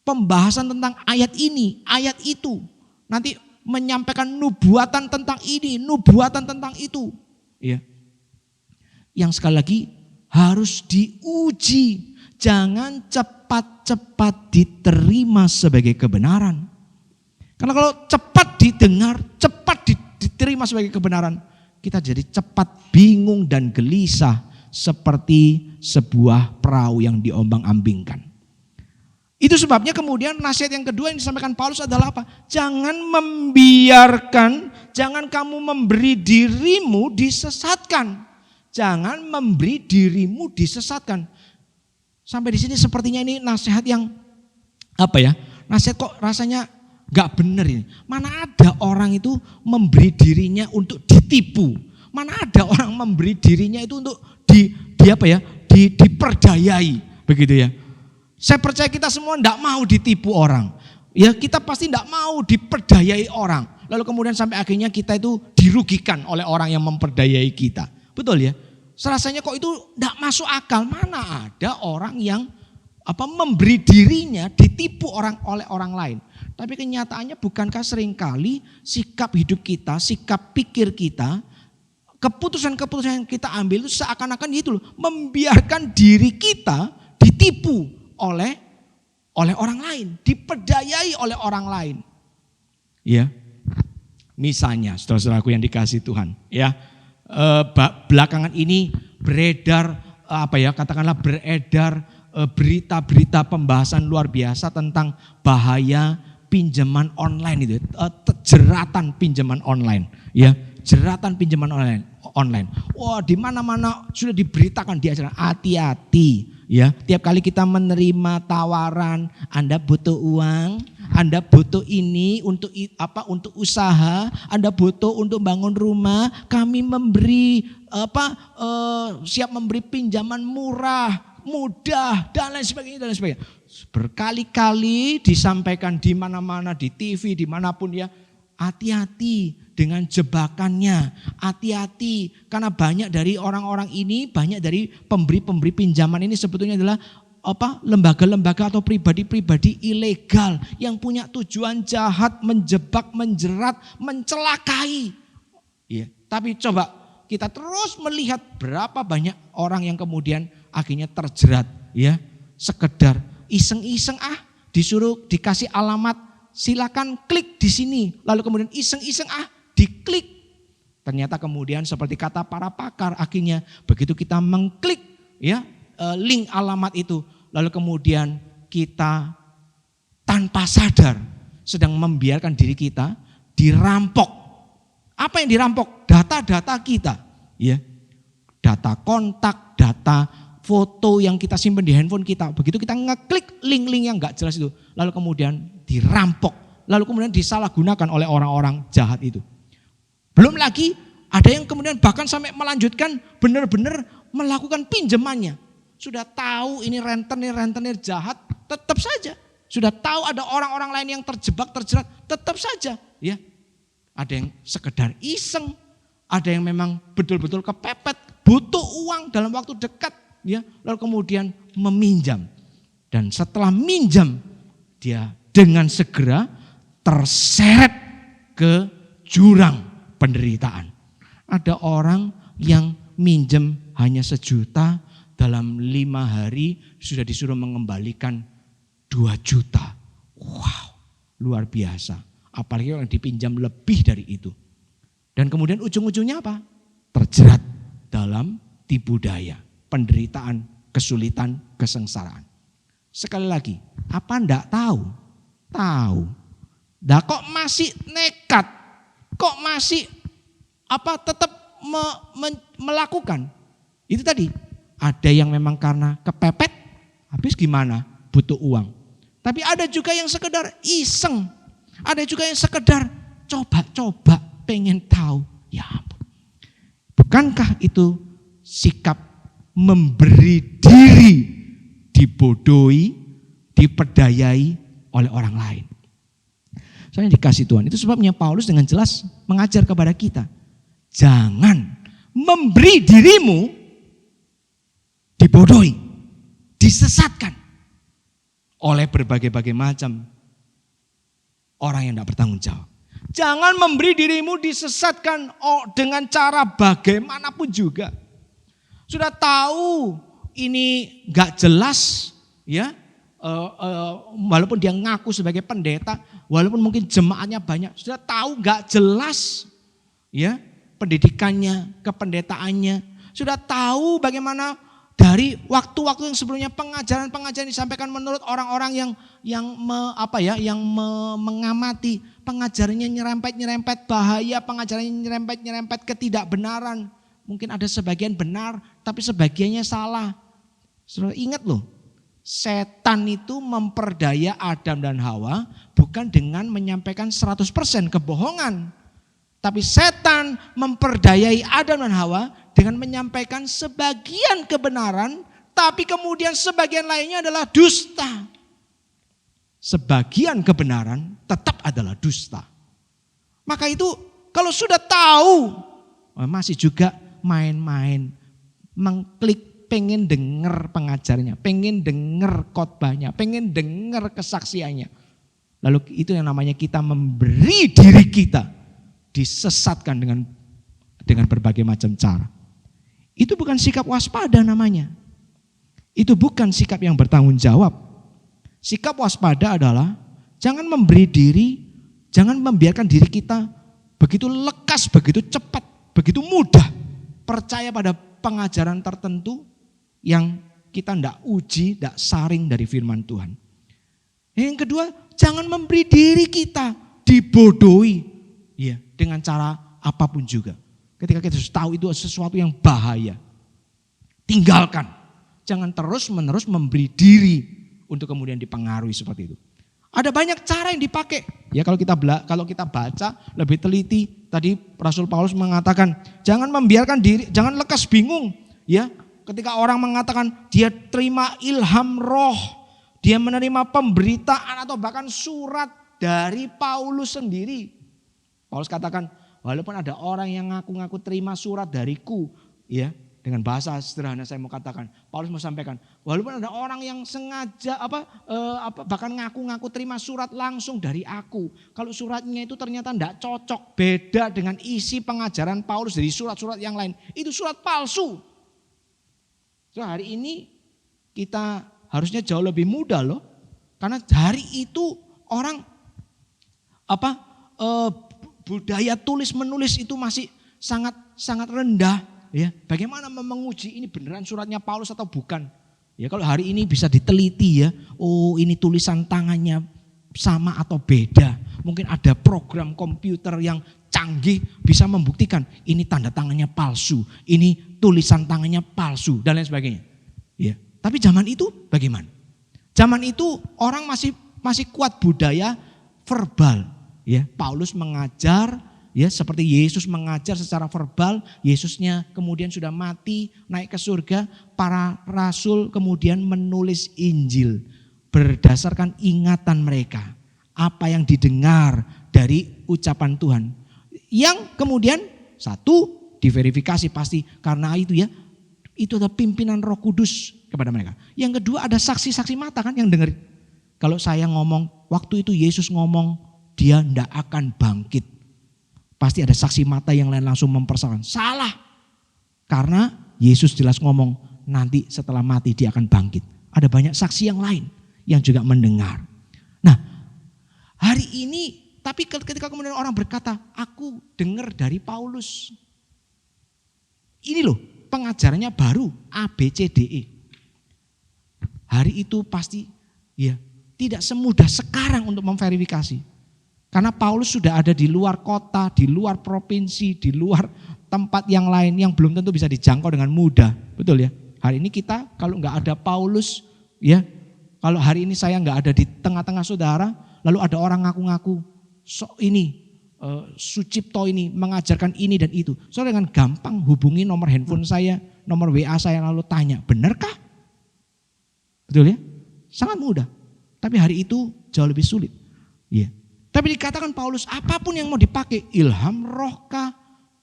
Pembahasan tentang ayat ini, ayat itu. Nanti menyampaikan nubuatan tentang ini, nubuatan tentang itu. Ya. Yang sekali lagi harus diuji. Jangan cepat-cepat diterima sebagai kebenaran. Karena kalau cepat didengar, cepat diterima sebagai kebenaran, kita jadi cepat bingung dan gelisah seperti sebuah perahu yang diombang-ambingkan. Itu sebabnya kemudian nasihat yang kedua yang disampaikan Paulus adalah apa? Jangan membiarkan, jangan kamu memberi dirimu disesatkan. Jangan memberi dirimu disesatkan. Sampai di sini sepertinya ini nasihat yang nasihat kok rasanya gak benar ini. Mana ada orang itu memberi dirinya untuk ditipu. Mana ada orang memberi dirinya itu untuk diperdayai, begitu ya. Saya percaya kita semua tidak mau ditipu orang. Ya, kita pasti tidak mau diperdayai orang. Lalu kemudian sampai akhirnya kita itu dirugikan oleh orang yang memperdayai kita. Betul ya? Serasanya kok itu tidak masuk akal. Mana ada orang yang memberi dirinya ditipu oleh orang lain. Tapi kenyataannya bukankah seringkali sikap hidup kita, sikap pikir kita, keputusan-keputusan yang kita ambil itu seakan-akan itu loh, membiarkan diri kita ditipu oleh orang lain, diperdayai oleh orang lain. Ya. Misalnya, saudara-saudaraku yang dikasihi Tuhan, ya. Belakangan ini beredar berita-berita pembahasan luar biasa tentang bahaya pinjaman online itu, jeratan pinjaman online, ya, jeratan pinjaman online. Wah, di mana-mana sudah diberitakan di acara, hati-hati, ya. Tiap kali kita menerima tawaran, Anda butuh uang, Anda butuh ini untuk usaha, Anda butuh untuk bangun rumah, kami memberi siap memberi pinjaman murah, mudah, dan lain sebagainya. Berkali-kali disampaikan di mana-mana, di TV, dimanapun ya. Hati-hati dengan jebakannya, hati-hati karena banyak dari orang-orang ini, banyak dari pemberi-pemberi pinjaman ini sebetulnya adalah lembaga-lembaga atau pribadi-pribadi ilegal yang punya tujuan jahat, menjebak, menjerat, mencelakai. Ya, tapi coba kita terus melihat berapa banyak orang yang kemudian akhirnya terjerat, ya, sekedar iseng-iseng disuruh dikasih alamat, silakan klik di sini, lalu kemudian iseng-iseng diklik. Ternyata kemudian seperti kata para pakar, akhirnya begitu kita mengklik, ya, link alamat itu, lalu kemudian kita tanpa sadar sedang membiarkan diri kita dirampok. Apa yang dirampok? Data-data kita, ya. Data kontak, data foto yang kita simpan di handphone kita. Begitu kita ngeklik link-link yang enggak jelas itu, lalu kemudian dirampok, lalu kemudian disalahgunakan oleh orang-orang jahat itu. Belum lagi ada yang kemudian bahkan sampai melanjutkan benar-benar melakukan pinjamannya. Sudah tahu ini rentenir jahat, tetap saja. Sudah tahu ada orang-orang lain yang terjebak, terjerat, tetap saja. Ya, ada yang sekedar iseng, ada yang memang betul-betul kepepet, butuh uang dalam waktu dekat, ya, lalu kemudian meminjam. Dan setelah minjam, dia dengan segera terseret ke jurang penderitaan. Ada orang yang minjem hanya 1 juta, dalam 5 hari sudah disuruh mengembalikan 2 juta. Wow, luar biasa. Apalagi orang dipinjam lebih dari itu. Dan kemudian ujung-ujungnya apa? Terjerat dalam tipu daya, penderitaan, kesulitan, kesengsaraan. Sekali lagi, apa enggak tahu? Tahu. Nah, kok masih nekat? Kok masih tetap melakukan? Itu tadi. Ada yang memang karena kepepet, habis gimana? Butuh uang. Tapi ada juga yang sekedar iseng. Ada juga yang sekedar coba-coba, pengen tahu. Ya ampun. Bukankah itu sikap memberi diri dibodohi, diperdayai oleh orang lain? Soalnya dikasih Tuhan. Itu sebabnya Paulus dengan jelas mengajar kepada kita. Jangan memberi dirimu dibodohi, disesatkan oleh berbagai-bagai macam orang yang tidak bertanggung jawab. Jangan memberi dirimu disesatkan dengan cara bagaimanapun juga. Sudah tahu ini gak jelas, ya, walaupun dia ngaku sebagai pendeta, walaupun mungkin jemaatnya banyak, sudah tahu gak jelas, ya, pendidikannya, kependetaannya, sudah tahu bagaimana dari waktu-waktu yang sebelumnya pengajaran-pengajaran disampaikan menurut orang-orang yang mengamati, pengajarannya nyerempet-nyerempet bahaya, pengajarannya nyerempet-nyerempet ketidakbenaran. Mungkin ada sebagian benar, tapi sebagiannya salah. Saudara ingat loh, setan itu memperdaya Adam dan Hawa bukan dengan menyampaikan 100% kebohongan. Tapi setan memperdayai Adam dan Hawa dengan menyampaikan sebagian kebenaran, tapi kemudian sebagian lainnya adalah dusta. Sebagian kebenaran tetap adalah dusta. Maka itu kalau sudah tahu, masih juga main-main, mengklik, pengen dengar pengajarnya, pengen dengar khotbahnya, pengen dengar kesaksiannya. Lalu itu yang namanya kita memberi diri kita disesatkan dengan berbagai macam cara. Itu bukan sikap waspada namanya. Itu bukan sikap yang bertanggung jawab. Sikap waspada adalah jangan memberi diri, jangan membiarkan diri kita begitu lekas, begitu cepat, begitu mudah percaya pada pengajaran tertentu yang kita tidak uji, tidak saring dari firman Tuhan. Yang kedua, jangan memberi diri kita dibodohi, ya, dengan cara apapun juga. Ketika kita tahu itu sesuatu yang bahaya, tinggalkan. Jangan terus-menerus memberi diri untuk kemudian dipengaruhi seperti itu. Ada banyak cara yang dipakai. Ya kalau kita baca lebih teliti, tadi Rasul Paulus mengatakan, jangan membiarkan diri, jangan lekas bingung. Ya, ketika orang mengatakan dia terima ilham roh, dia menerima pemberitaan atau bahkan surat dari Paulus sendiri. Paulus katakan, walaupun ada orang yang ngaku-ngaku terima surat dariku, ya, dengan bahasa sederhana saya mau katakan, Paulus mau sampaikan, walaupun ada orang yang sengaja bahkan ngaku-ngaku terima surat langsung dari aku, kalau suratnya itu ternyata tidak cocok, beda dengan isi pengajaran Paulus dari surat-surat yang lain, itu surat palsu. So, hari ini kita harusnya jauh lebih mudah loh, karena hari itu orang budaya tulis menulis itu masih sangat rendah, ya. Bagaimana menguji ini beneran suratnya Paulus atau bukan? Ya kalau hari ini bisa diteliti ya, oh ini tulisan tangannya sama atau beda. Mungkin ada program komputer yang canggih bisa membuktikan ini tanda tangannya palsu, ini tulisan tangannya palsu dan lain sebagainya. Ya. Tapi zaman itu bagaimana? Zaman itu orang masih kuat budaya verbal. Ya, Paulus mengajar, ya seperti Yesus mengajar secara verbal. Yesusnya kemudian sudah mati, naik ke surga. Para rasul kemudian menulis Injil berdasarkan ingatan mereka. Apa yang didengar dari ucapan Tuhan. Yang kemudian satu diverifikasi pasti karena itu ya. Itu adalah pimpinan Roh Kudus kepada mereka. Yang kedua ada saksi-saksi mata kan yang dengar. Kalau saya ngomong, waktu itu Yesus ngomong, dia tidak akan bangkit. Pasti ada saksi mata yang lain langsung mempersoalkan. Salah. Karena Yesus jelas ngomong, nanti setelah mati dia akan bangkit. Ada banyak saksi yang lain yang juga mendengar. Nah, hari ini, tapi ketika kemudian orang berkata, aku dengar dari Paulus. Ini loh. Pengajarannya baru ABCDE. Hari itu pasti ya tidak semudah sekarang untuk memverifikasi. Karena Paulus sudah ada di luar kota, di luar provinsi, di luar tempat yang lain yang belum tentu bisa dijangkau dengan mudah. Betul ya? Hari ini kita kalau nggak ada Paulus ya, kalau hari ini saya nggak ada di tengah-tengah saudara, lalu ada orang ngaku-ngaku ini Sucipto ini mengajarkan ini dan itu. Saudara dengan gampang hubungi nomor handphone saya, nomor WA saya lalu tanya, benarkah? Betul ya? Sangat mudah. Tapi hari itu jauh lebih sulit. Ya. Tapi dikatakan Paulus apapun yang mau dipakai, ilham rohkah,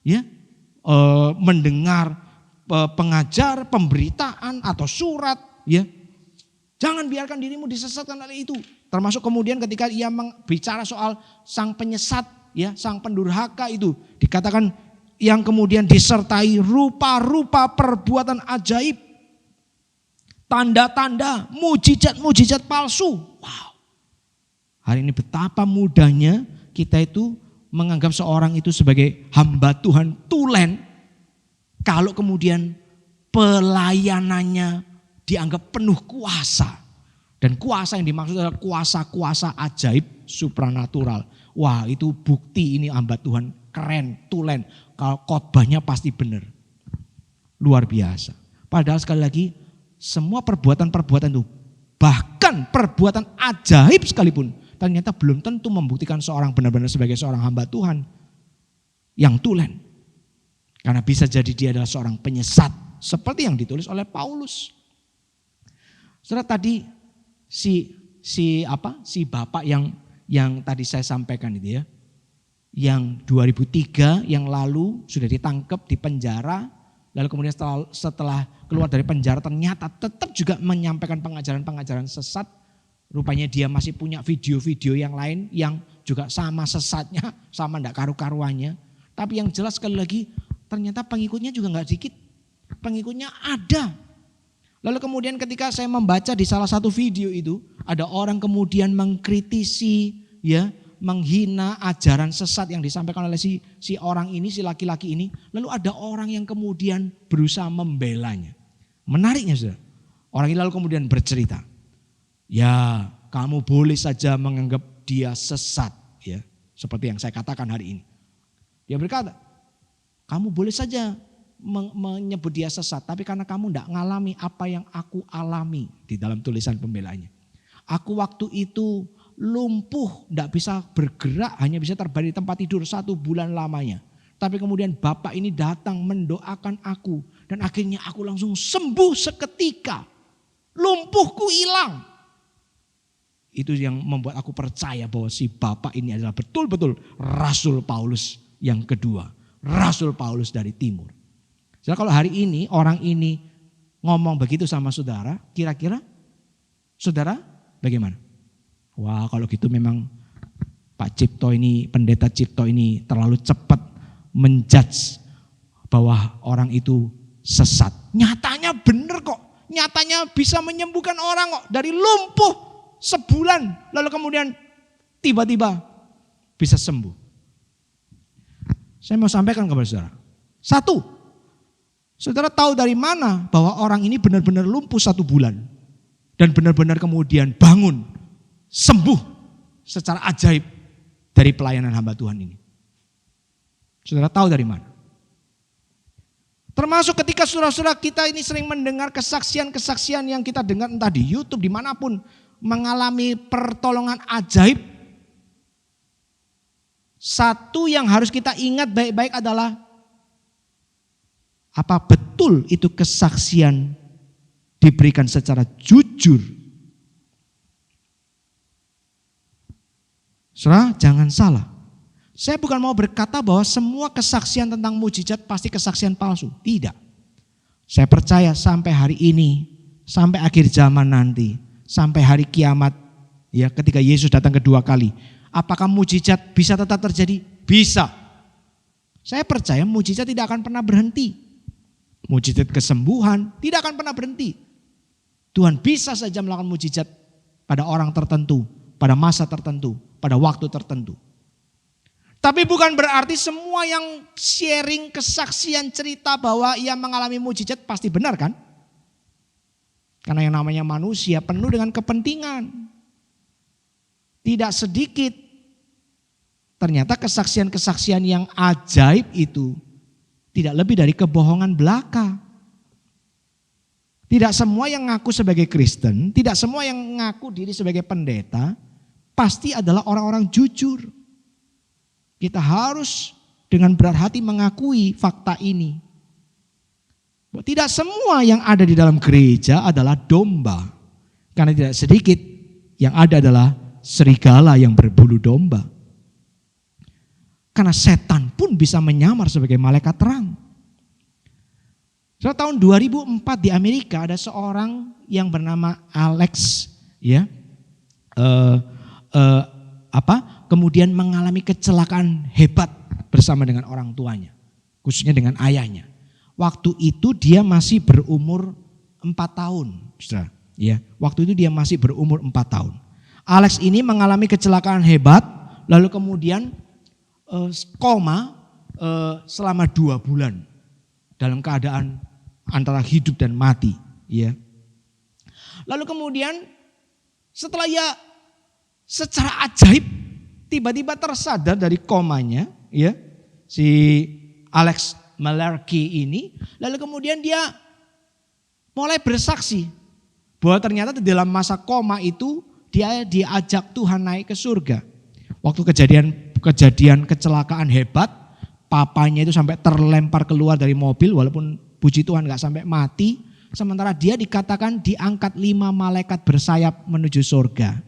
ya, mendengar pengajar, pemberitaan atau surat, ya. Jangan biarkan dirimu disesatkan oleh itu. Termasuk kemudian ketika ia bicara soal sang penyesat, ya, sang pendurhaka itu dikatakan yang kemudian disertai rupa-rupa perbuatan ajaib, tanda-tanda, mujizat-mujizat palsu. Wow. Hari ini betapa mudahnya kita itu menganggap seorang itu sebagai hamba Tuhan tulen kalau kemudian pelayanannya dianggap penuh kuasa. Dan kuasa yang dimaksud adalah kuasa-kuasa ajaib supranatural. Wah, itu bukti ini hamba Tuhan keren, tulen. Kalau khotbahnya pasti benar. Luar biasa. Padahal sekali lagi semua perbuatan-perbuatan itu, bahkan perbuatan ajaib sekalipun, ternyata belum tentu membuktikan seorang benar-benar sebagai seorang hamba Tuhan yang tulen. Karena bisa jadi dia adalah seorang penyesat seperti yang ditulis oleh Paulus. Saudara tadi si bapak yang tadi saya sampaikan itu ya, yang 2003 yang lalu sudah ditangkap di penjara, lalu kemudian setelah keluar dari penjara ternyata tetap juga menyampaikan pengajaran-pengajaran sesat. Rupanya dia masih punya video-video yang lain yang juga sama sesatnya, sama enggak karu-karuannya. Tapi yang jelas sekali lagi ternyata pengikutnya juga enggak dikit, pengikutnya ada. Lalu kemudian ketika saya membaca di salah satu video itu, ada orang kemudian mengkritisi, ya, menghina ajaran sesat yang disampaikan oleh si orang ini, si laki-laki ini. Lalu ada orang yang kemudian berusaha membelanya. Menariknya saudara, orang ini lalu kemudian bercerita, ya kamu boleh saja menganggap dia sesat, ya, seperti yang saya katakan hari ini. Dia berkata, kamu boleh saja menyebut dia sesat, tapi karena kamu tidak ngalami apa yang aku alami di dalam tulisan pembelaannya. Aku waktu itu lumpuh, tidak bisa bergerak, hanya bisa terbaring di tempat tidur 1 bulan lamanya. Tapi kemudian Bapak ini datang mendoakan aku dan akhirnya aku langsung sembuh seketika. Lumpuhku hilang. Itu yang membuat aku percaya bahwa si Bapak ini adalah betul-betul Rasul Paulus yang kedua. Rasul Paulus dari timur. Jadi kalau hari ini orang ini ngomong begitu sama saudara, kira-kira saudara bagaimana? Wah, kalau gitu memang Pak Cipto ini, Pendeta Cipto ini terlalu cepat menjudge bahwa orang itu sesat. Nyatanya benar kok. Nyatanya bisa menyembuhkan orang kok dari lumpuh sebulan. Lalu kemudian tiba-tiba bisa sembuh. Saya mau sampaikan kepada saudara. Satu, saudara tahu dari mana bahwa orang ini benar-benar lumpuh 1 bulan. Dan benar-benar kemudian bangun, sembuh secara ajaib dari pelayanan hamba Tuhan ini? Saudara tahu dari mana? Termasuk ketika saudara-saudara kita ini sering mendengar kesaksian-kesaksian yang kita dengar entah di YouTube, dimanapun, mengalami pertolongan ajaib. Satu yang harus kita ingat baik-baik adalah, apa betul itu kesaksian diberikan secara jujur? Saudara, jangan salah. Saya bukan mau berkata bahwa semua kesaksian tentang mujizat pasti kesaksian palsu. Tidak. Saya percaya sampai hari ini, sampai akhir zaman nanti, sampai hari kiamat, ya ketika Yesus datang kedua kali, apakah mujizat bisa tetap terjadi? Bisa. Saya percaya mujizat tidak akan pernah berhenti. Mujizat kesembuhan tidak akan pernah berhenti. Tuhan bisa saja melakukan mujizat pada orang tertentu, pada masa tertentu, pada waktu tertentu. Tapi bukan berarti semua yang sharing kesaksian cerita bahwa ia mengalami mujizat pasti benar kan? Karena yang namanya manusia penuh dengan kepentingan. Tidak sedikit ternyata kesaksian-kesaksian yang ajaib itu tidak lebih dari kebohongan belaka. Tidak semua yang ngaku sebagai Kristen, tidak semua yang ngaku diri sebagai pendeta pasti adalah orang-orang jujur. Kita harus dengan berat hati mengakui fakta ini. Tidak semua yang ada di dalam gereja adalah domba. Karena tidak sedikit yang ada adalah serigala yang berbulu domba. Karena setan pun bisa menyamar sebagai malaikat terang. Tahun 2004 di Amerika ada seorang yang bernama Alex, ya, kemudian mengalami kecelakaan hebat bersama dengan orang tuanya, khususnya dengan ayahnya. Waktu itu dia masih berumur 4 tahun, saudara. Ya, waktu itu dia masih berumur 4 tahun. Alex ini mengalami kecelakaan hebat, lalu kemudian koma selama 2 bulan dalam keadaan antara hidup dan mati. Ya. Lalu kemudian setelah ia secara ajaib tiba-tiba tersadar dari komanya, ya, si Alex Malarkey ini, lalu kemudian dia mulai bersaksi bahwa ternyata di dalam masa koma itu dia diajak Tuhan naik ke surga. Waktu kejadian kecelakaan hebat, papanya itu sampai terlempar keluar dari mobil, walaupun puji Tuhan gak sampai mati, sementara dia dikatakan diangkat 5 malaikat bersayap menuju surga.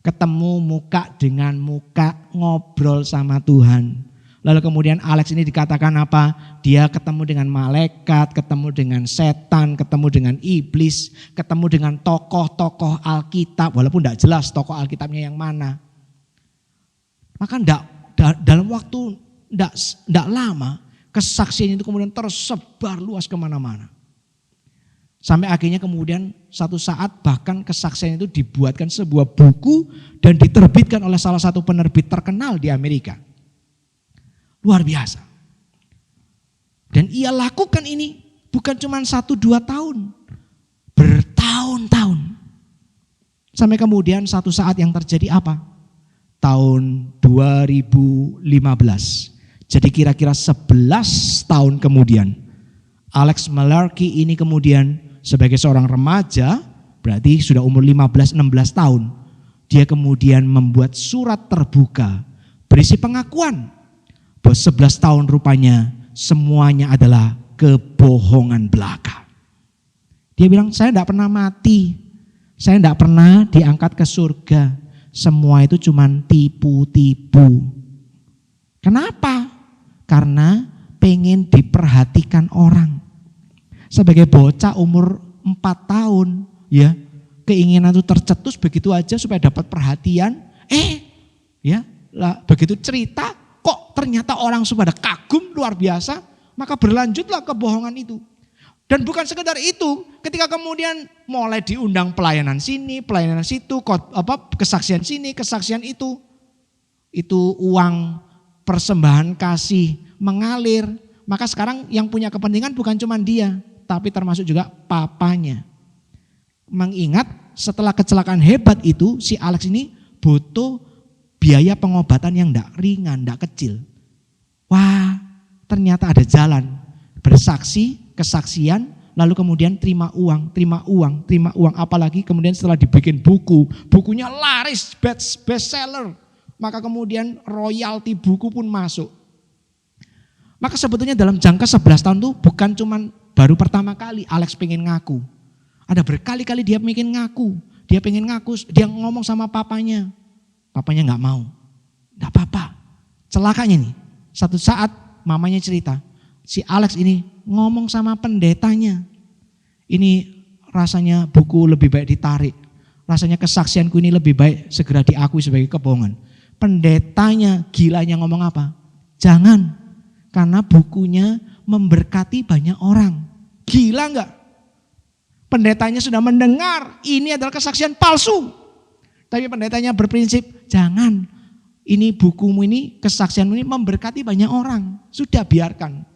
Ketemu muka dengan muka, ngobrol sama Tuhan. Lalu kemudian Alex ini dikatakan apa? Dia ketemu dengan malaikat, ketemu dengan setan, ketemu dengan iblis, ketemu dengan tokoh-tokoh Alkitab, walaupun tidak jelas tokoh Alkitabnya yang mana. Maka dalam waktu tidak lama, kesaksian itu kemudian tersebar luas kemana-mana. Sampai akhirnya kemudian satu saat bahkan kesaksian itu dibuatkan sebuah buku dan diterbitkan oleh salah satu penerbit terkenal di Amerika. Luar biasa. Dan ia lakukan ini bukan cuma 1-2 tahun, bertahun-tahun. Sampai kemudian satu saat yang terjadi apa? Tahun 2015. Jadi kira-kira 11 tahun kemudian, Alex Malarkey ini kemudian sebagai seorang remaja, berarti sudah umur 15-16 tahun, dia kemudian membuat surat terbuka berisi pengakuan bahwa 11 tahun rupanya semuanya adalah kebohongan belaka. Dia bilang, saya tidak pernah mati, saya tidak pernah diangkat ke surga, semua itu cuma tipu-tipu. Kenapa? Karena pengen diperhatikan orang. Sebagai bocah umur 4 tahun, ya, keinginan itu tercetus begitu aja supaya dapat perhatian. Begitu cerita, kok ternyata orang sudah kagum luar biasa, maka berlanjutlah kebohongan itu. Dan bukan sekedar itu, ketika kemudian mulai diundang pelayanan sini, pelayanan situ, kesaksian sini, kesaksian itu uang persembahan kasih mengalir. Maka sekarang yang punya kepentingan bukan cuma dia, tapi termasuk juga papanya. Mengingat setelah kecelakaan hebat itu, si Alex ini butuh biaya pengobatan yang tidak ringan, tidak kecil. Wah, ternyata ada jalan. Bersaksi, kesaksian, lalu kemudian terima uang. Apalagi kemudian setelah dibikin buku, bukunya laris, bestseller. Maka kemudian royalti buku pun masuk. Maka sebetulnya dalam jangka 11 tahun itu bukan cuman baru pertama kali Alex pengen ngaku. Ada berkali-kali dia pengen ngaku. Dia pengen ngaku, dia ngomong sama papanya. Papanya gak mau. Gak apa-apa. Celakanya nih, satu saat mamanya cerita. Si Alex ini ngomong sama pendetanya. Ini rasanya buku lebih baik ditarik. Rasanya kesaksianku ini lebih baik segera diakui sebagai kebohongan. Pendetanya gilanya ngomong apa? Jangan, karena bukunya memberkati banyak orang. Gila enggak? Pendetanya sudah mendengar ini adalah kesaksian palsu. Tapi pendetanya berprinsip, jangan. Ini bukumu ini, kesaksianmu ini memberkati banyak orang. Sudah biarkan.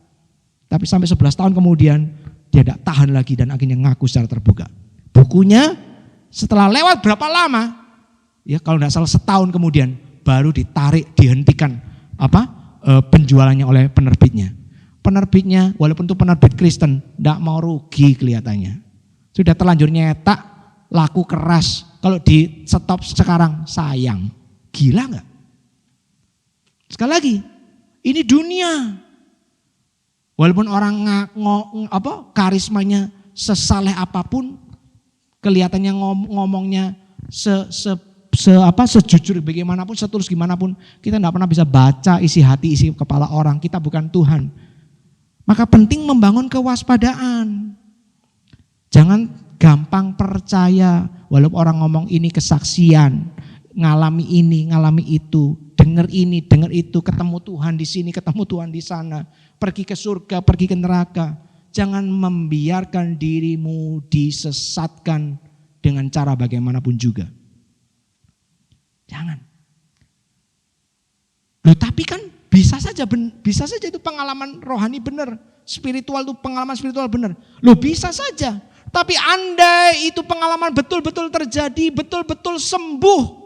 Tapi sampai 11 tahun kemudian dia tidak tahan lagi dan akhirnya ngaku secara terbuka. Bukunya setelah lewat berapa lama? Ya kalau tidak salah setahun kemudian baru ditarik, dihentikan penjualannya oleh penerbitnya. Penerbitnya walaupun itu penerbit Kristen tidak mau rugi kelihatannya. Sudah terlanjur nyetak, laku keras. Kalau di stop sekarang sayang. Gila enggak? Sekali lagi, ini dunia. Walaupun orang karismanya sesaleh apapun, kelihatannya ngomongnya sejujur bagaimanapun, setulus gimana pun, kita tidak pernah bisa baca isi hati, isi kepala orang. Kita bukan Tuhan. Maka penting membangun kewaspadaan. Jangan gampang percaya walaupun orang ngomong ini kesaksian, ngalami ini, ngalami itu, dengar ini, dengar itu, ketemu Tuhan di sini, ketemu Tuhan di sana, pergi ke surga, pergi ke neraka. Jangan membiarkan dirimu disesatkan dengan cara bagaimanapun juga. Jangan. Loh, tapi kan bisa saja itu pengalaman rohani benar, spiritual itu pengalaman spiritual benar. Loh, bisa saja. Tapi andai itu pengalaman betul-betul terjadi, betul-betul sembuh.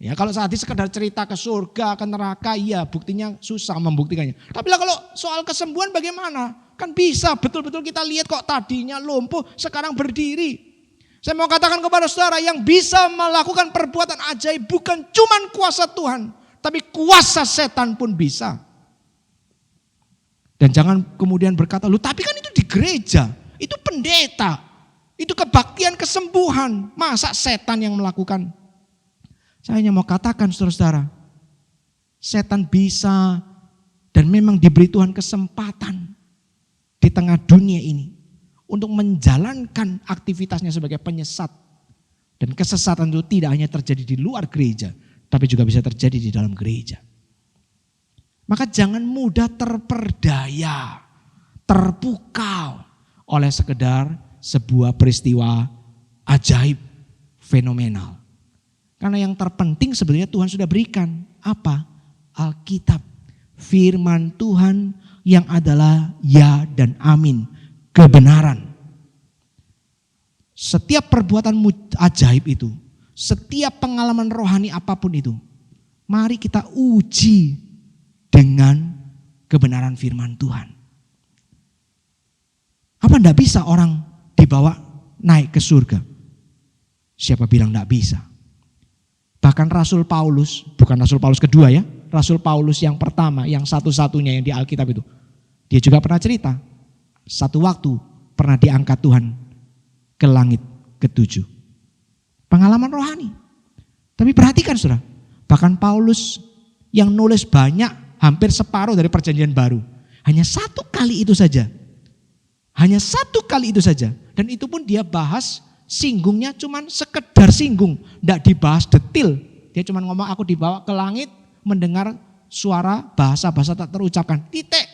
Ya kalau saat ini sekedar cerita ke surga, ke neraka, ya buktinya susah membuktikannya. Tapi lah kalau soal kesembuhan bagaimana? Kan bisa betul-betul kita lihat kok tadinya lumpuh, sekarang berdiri. Saya mau katakan kepada saudara yang bisa melakukan perbuatan ajaib bukan cuma kuasa Tuhan, tapi kuasa setan pun bisa. Dan jangan kemudian berkata, "Loh, tapi kan itu di gereja, itu pendeta, itu kebaktian kesembuhan, masa setan yang melakukan?" Saya hanya mau katakan saudara-saudara, setan bisa dan memang diberi Tuhan kesempatan di tengah dunia ini untuk menjalankan aktivitasnya sebagai penyesat. Dan kesesatan itu tidak hanya terjadi di luar gereja, tapi juga bisa terjadi di dalam gereja. Maka jangan mudah terperdaya, terpukau oleh sekedar sebuah peristiwa ajaib, fenomenal. Karena yang terpenting sebenarnya Tuhan sudah berikan. Apa? Alkitab. Firman Tuhan yang adalah ya dan amin. Kebenaran. Setiap perbuatan ajaib itu, setiap pengalaman rohani apapun itu, mari kita uji dengan kebenaran firman Tuhan. Apa enggak bisa orang dibawa naik ke surga? Siapa bilang enggak bisa? Bahkan Rasul Paulus, bukan Rasul Paulus kedua ya, Rasul Paulus yang pertama, yang satu-satunya yang di Alkitab itu. Dia juga pernah cerita, satu waktu pernah diangkat Tuhan ke langit ke-7. Pengalaman rohani. Tapi perhatikan saudara, bahkan Paulus yang nulis banyak, hampir separuh dari perjanjian baru. Hanya satu kali itu saja. Hanya satu kali itu saja. Dan itu pun dia bahas singgungnya cuman sekedar singgung. Tidak dibahas detil. Dia cuma ngomong aku dibawa ke langit mendengar suara bahasa-bahasa tak terucapkan. Titik.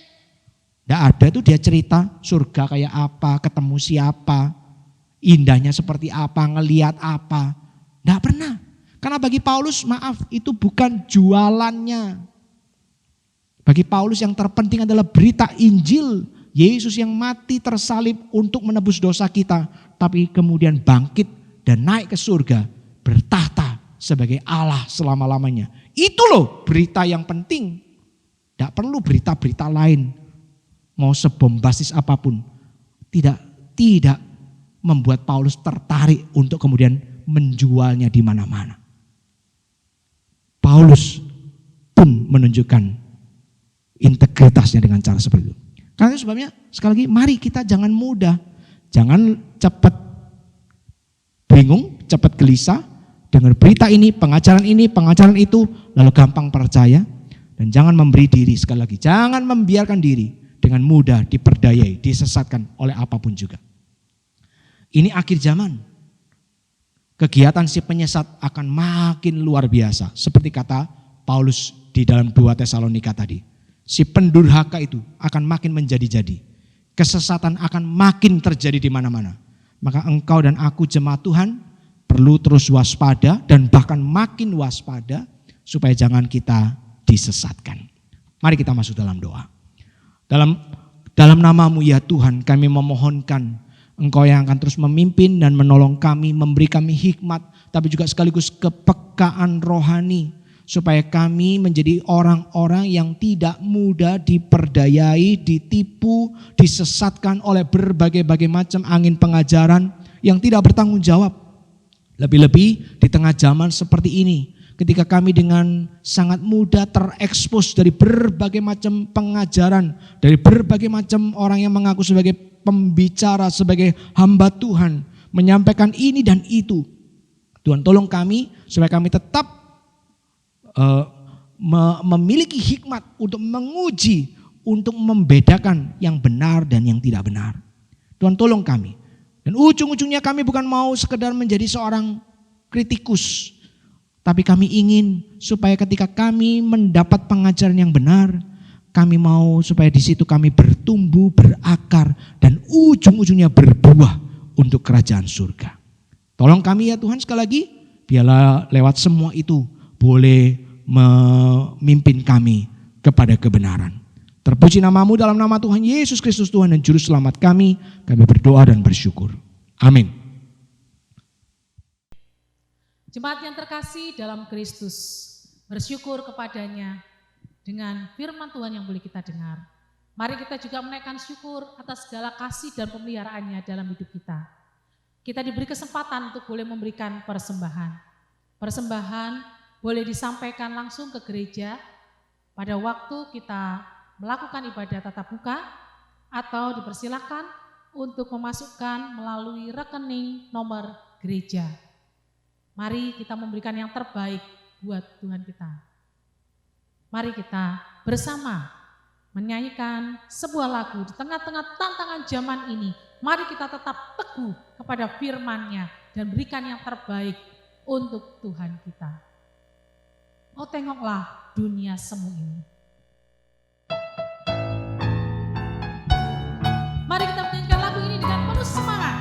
Tidak ada tuh dia cerita surga kayak apa, ketemu siapa, indahnya seperti apa, ngelihat apa. Tidak pernah. Karena bagi Paulus maaf itu bukan jualannya. Bagi Paulus yang terpenting adalah berita Injil. Yesus yang mati tersalib untuk menebus dosa kita. Tapi kemudian bangkit dan naik ke surga. Bertahta sebagai Allah selama-lamanya. Itu loh berita yang penting. Tidak perlu berita-berita lain. Mau sebombastis apapun. Tidak membuat Paulus tertarik untuk kemudian menjualnya di mana-mana. Paulus pun menunjukkan integritasnya dengan cara seperti itu. Karena itu sebabnya sekali lagi mari kita jangan mudah. Jangan cepat bingung, cepat gelisah dengan berita ini, pengajaran itu, lalu gampang percaya. Dan jangan memberi diri, sekali lagi, jangan membiarkan diri dengan mudah diperdayai, disesatkan oleh apapun juga. Ini akhir zaman. Kegiatan si penyesat akan makin luar biasa. Seperti kata Paulus di dalam 2 Tesalonika tadi. Si pendurhaka itu akan makin menjadi-jadi. Kesesatan akan makin terjadi di mana-mana. Maka engkau dan aku jemaat Tuhan perlu terus waspada dan bahkan makin waspada supaya jangan kita disesatkan. Mari kita masuk dalam doa. Dalam namamu ya Tuhan, kami memohonkan Engkau yang akan terus memimpin dan menolong kami, memberi kami hikmat, tapi juga sekaligus kepekaan rohani, supaya kami menjadi orang-orang yang tidak mudah diperdayai, ditipu, disesatkan oleh berbagai macam angin pengajaran yang tidak bertanggung jawab. Lebih-lebih di tengah zaman seperti ini, ketika kami dengan sangat mudah terekspos dari berbagai macam pengajaran, dari berbagai macam orang yang mengaku sebagai pembicara, sebagai hamba Tuhan, menyampaikan ini dan itu. Tuhan tolong kami supaya kami tetap memiliki hikmat untuk menguji, untuk membedakan yang benar dan yang tidak benar. Tuhan tolong kami. Dan ujung-ujungnya kami bukan mau sekedar menjadi seorang kritikus, tapi kami ingin supaya ketika kami mendapat pengajaran yang benar, kami mau supaya di situ kami bertumbuh, berakar, dan ujung-ujungnya berbuah untuk kerajaan surga. Tolong kami ya Tuhan sekali lagi, biarlah lewat semua itu boleh memimpin kami kepada kebenaran. Terpuji namamu dalam nama Tuhan Yesus Kristus Tuhan dan Juru Selamat kami berdoa dan bersyukur. Amin. Jemaat yang terkasih dalam Kristus, bersyukur kepadanya dengan firman Tuhan yang boleh kita dengar. Mari kita juga menaikkan syukur atas segala kasih dan pemeliharaannya dalam hidup kita. Kita diberi kesempatan untuk boleh memberikan persembahan. Persembahan boleh disampaikan langsung ke gereja pada waktu kita melakukan ibadah tatap muka, atau dipersilakan untuk memasukkan melalui rekening nomor gereja. Mari kita memberikan yang terbaik buat Tuhan kita. Mari kita bersama menyanyikan sebuah lagu di tengah-tengah tantangan zaman ini. Mari kita tetap teguh kepada firman-Nya dan berikan yang terbaik untuk Tuhan kita. Oh, tengoklah dunia semu ini. Mari kita menyanyikan lagu ini dengan penuh semangat.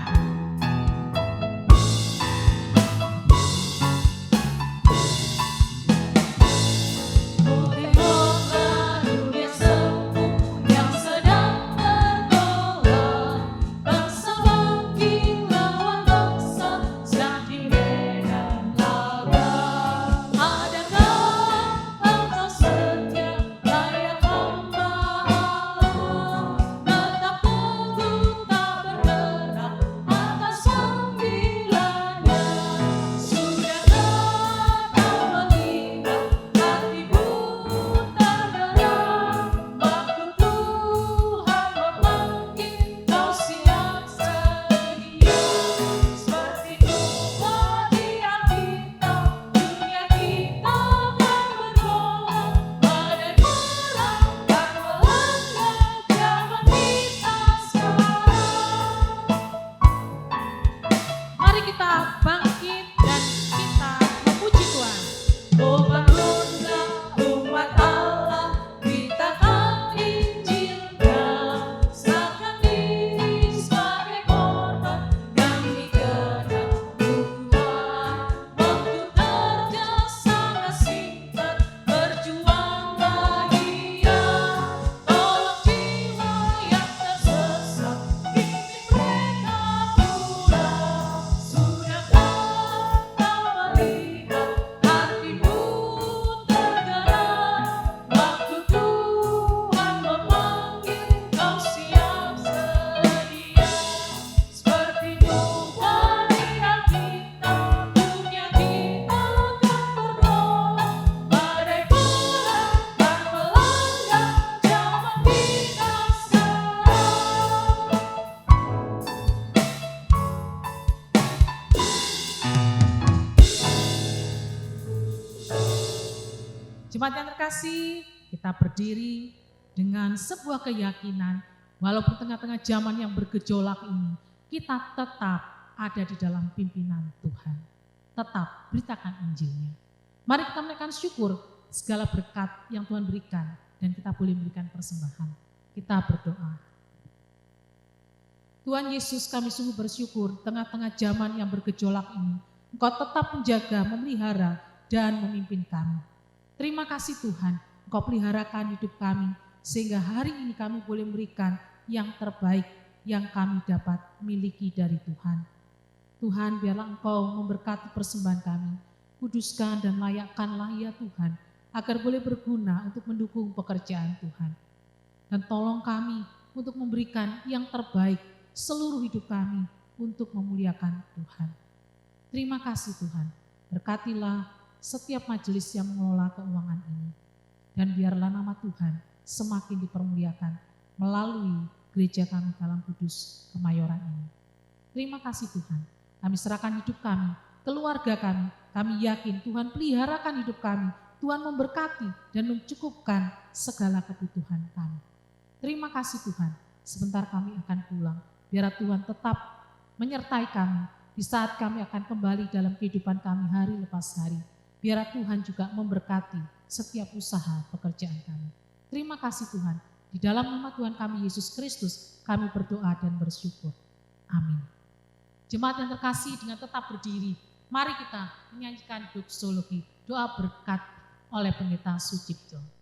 Setia layak hamba Allah, tetap tunggu Jemaat yang terkasih, kita berdiri dengan sebuah keyakinan, walaupun tengah-tengah zaman yang bergejolak ini, kita tetap ada di dalam pimpinan Tuhan. Tetap beritakan Injilnya. Mari kita menaikkan syukur segala berkat yang Tuhan berikan, dan kita boleh memberikan persembahan. Kita berdoa. Tuhan Yesus, kami sungguh bersyukur tengah-tengah zaman yang bergejolak ini, Engkau tetap menjaga, memelihara, dan memimpin kami. Terima kasih Tuhan, Engkau peliharakan hidup kami, sehingga hari ini kami boleh memberikan yang terbaik yang kami dapat miliki dari Tuhan. Tuhan, biarlah Engkau memberkati persembahan kami, kuduskan dan layakkanlah ya Tuhan, agar boleh berguna untuk mendukung pekerjaan Tuhan. Dan tolong kami untuk memberikan yang terbaik seluruh hidup kami untuk memuliakan Tuhan. Terima kasih Tuhan, berkatilah setiap majelis yang mengelola keuangan ini. Dan biarlah nama Tuhan semakin dipermuliakan melalui gereja kami Dalam Kudus Kemayoran ini. Terima kasih Tuhan, kami serahkan hidup kami, keluarga kami yakin Tuhan peliharakan hidup kami, Tuhan memberkati dan mencukupkan segala kebutuhan kami. Terima kasih Tuhan, sebentar kami akan pulang, biar Tuhan tetap menyertai kami di saat kami akan kembali dalam kehidupan kami hari lepas hari. Biar Tuhan juga memberkati setiap usaha pekerjaan kami. Terima kasih Tuhan, di dalam nama Tuhan kami Yesus Kristus kami berdoa dan bersyukur. Amin. Jemaat yang terkasih, dengan tetap berdiri, mari kita menyanyikan doksologi, doa berkat oleh Pendeta Sucipto.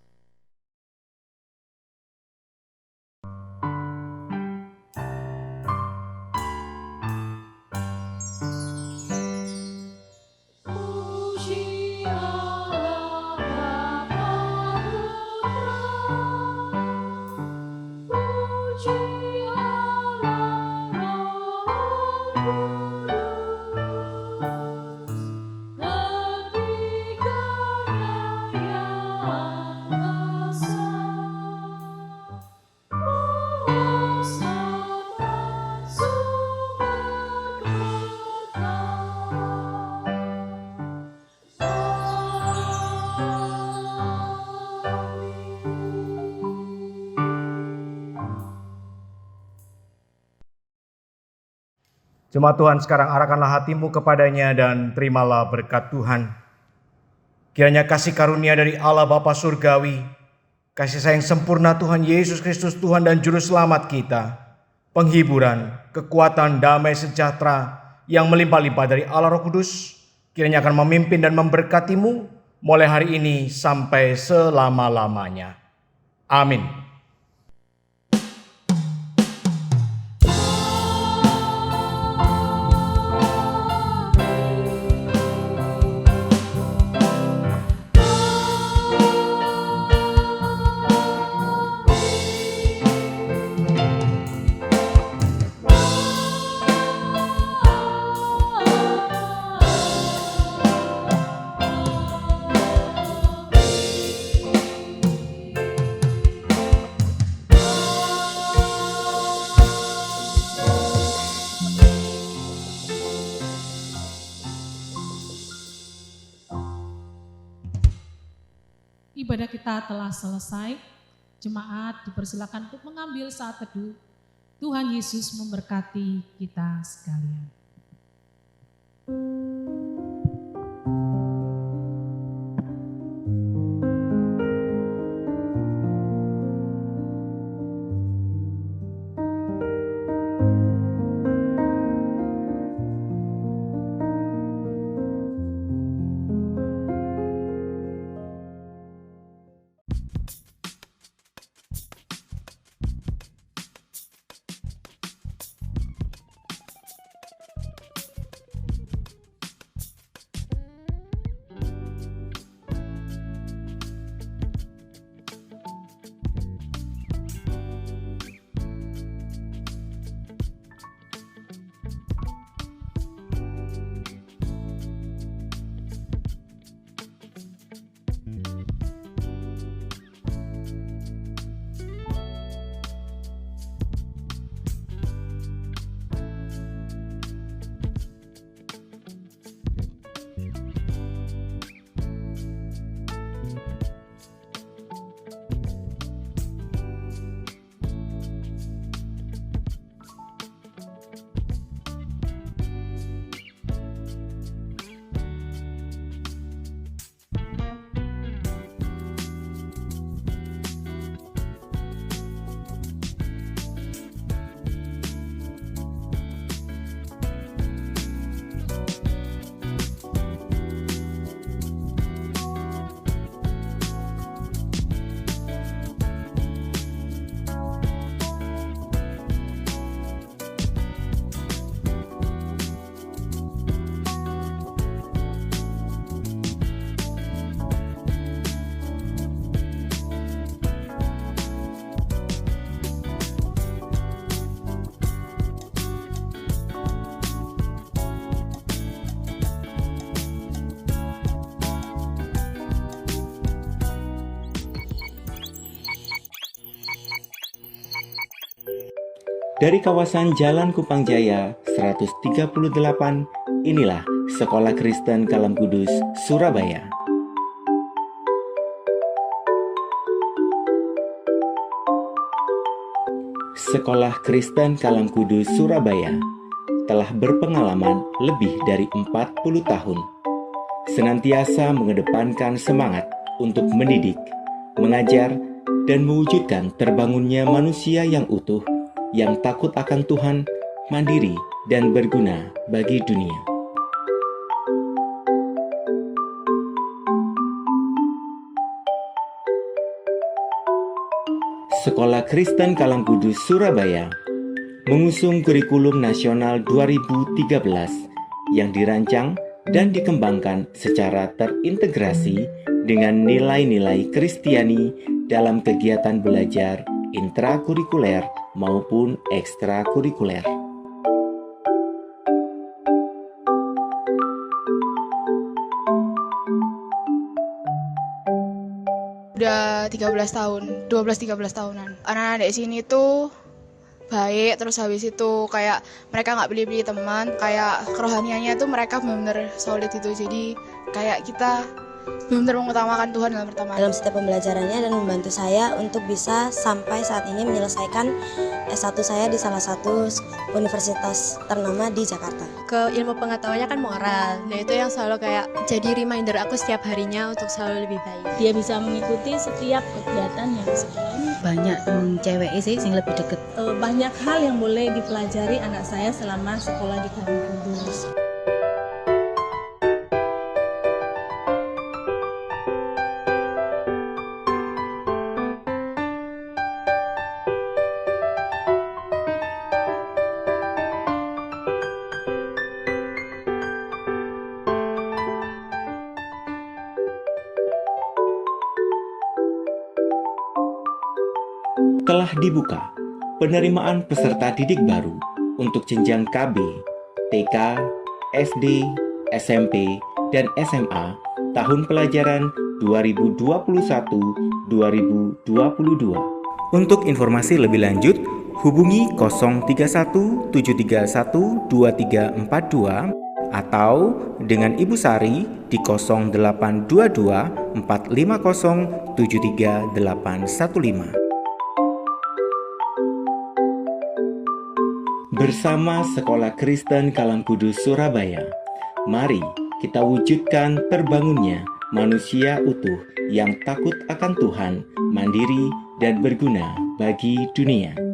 Jemaat Tuhan, sekarang arahkanlah hatimu kepadanya dan terimalah berkat Tuhan. Kiranya kasih karunia dari Allah Bapa Surgawi, kasih sayang sempurna Tuhan Yesus Kristus Tuhan dan Juru Selamat kita, penghiburan, kekuatan, damai sejahtera yang melimpah-limpah dari Allah Roh Kudus, kiranya akan memimpin dan memberkatimu mulai hari ini sampai selama-lamanya. Amin. Ibadah kita telah selesai. Jemaat dipersilakan untuk mengambil saat teduh. Tuhan Yesus memberkati kita sekalian. Dari kawasan Jalan Kupang Jaya 138, inilah Sekolah Kristen Kalam Kudus, Surabaya. Sekolah Kristen Kalam Kudus, Surabaya telah berpengalaman lebih dari 40 tahun. Senantiasa mengedepankan semangat untuk mendidik, mengajar, dan mewujudkan terbangunnya manusia yang utuh, yang takut akan Tuhan, mandiri, dan berguna bagi dunia. Sekolah Kristen Kalam Kudus, Surabaya mengusung kurikulum nasional 2013 yang dirancang dan dikembangkan secara terintegrasi dengan nilai-nilai Kristiani dalam kegiatan belajar intrakurikuler maupun ekstrakurikuler. Udah 13 tahun, 12-13 tahunan. Anak-anak di sini tuh baik, terus habis itu kayak mereka nggak pilih-pilih teman, kayak kerohaniannya tuh mereka benar-benar solid itu. Jadi kayak kita benar-benar mengutamakan Tuhan dalam pertama. Dalam setiap pembelajarannya dan membantu saya untuk bisa sampai saat ini menyelesaikan S1 saya di salah satu universitas ternama di Jakarta. Ke ilmu pengetahuannya kan moral. Nah itu yang selalu kayak jadi reminder aku setiap harinya untuk selalu lebih baik. Dia bisa mengikuti setiap kegiatan yang sekolah ini. Banyak cewek sih yang lebih deket. Banyak hal yang boleh dipelajari anak saya selama sekolah di Kalam Kudus. Telah dibuka penerimaan peserta didik baru untuk jenjang KB, TK, SD, SMP, dan SMA tahun pelajaran 2021-2022. Untuk informasi lebih lanjut, hubungi 031 731 2342 atau dengan Ibu Sari di 0822 450 73815. Bersama Sekolah Kristen Kalam Kudus, Surabaya, mari kita wujudkan terbangunnya manusia utuh yang takut akan Tuhan, mandiri, dan berguna bagi dunia.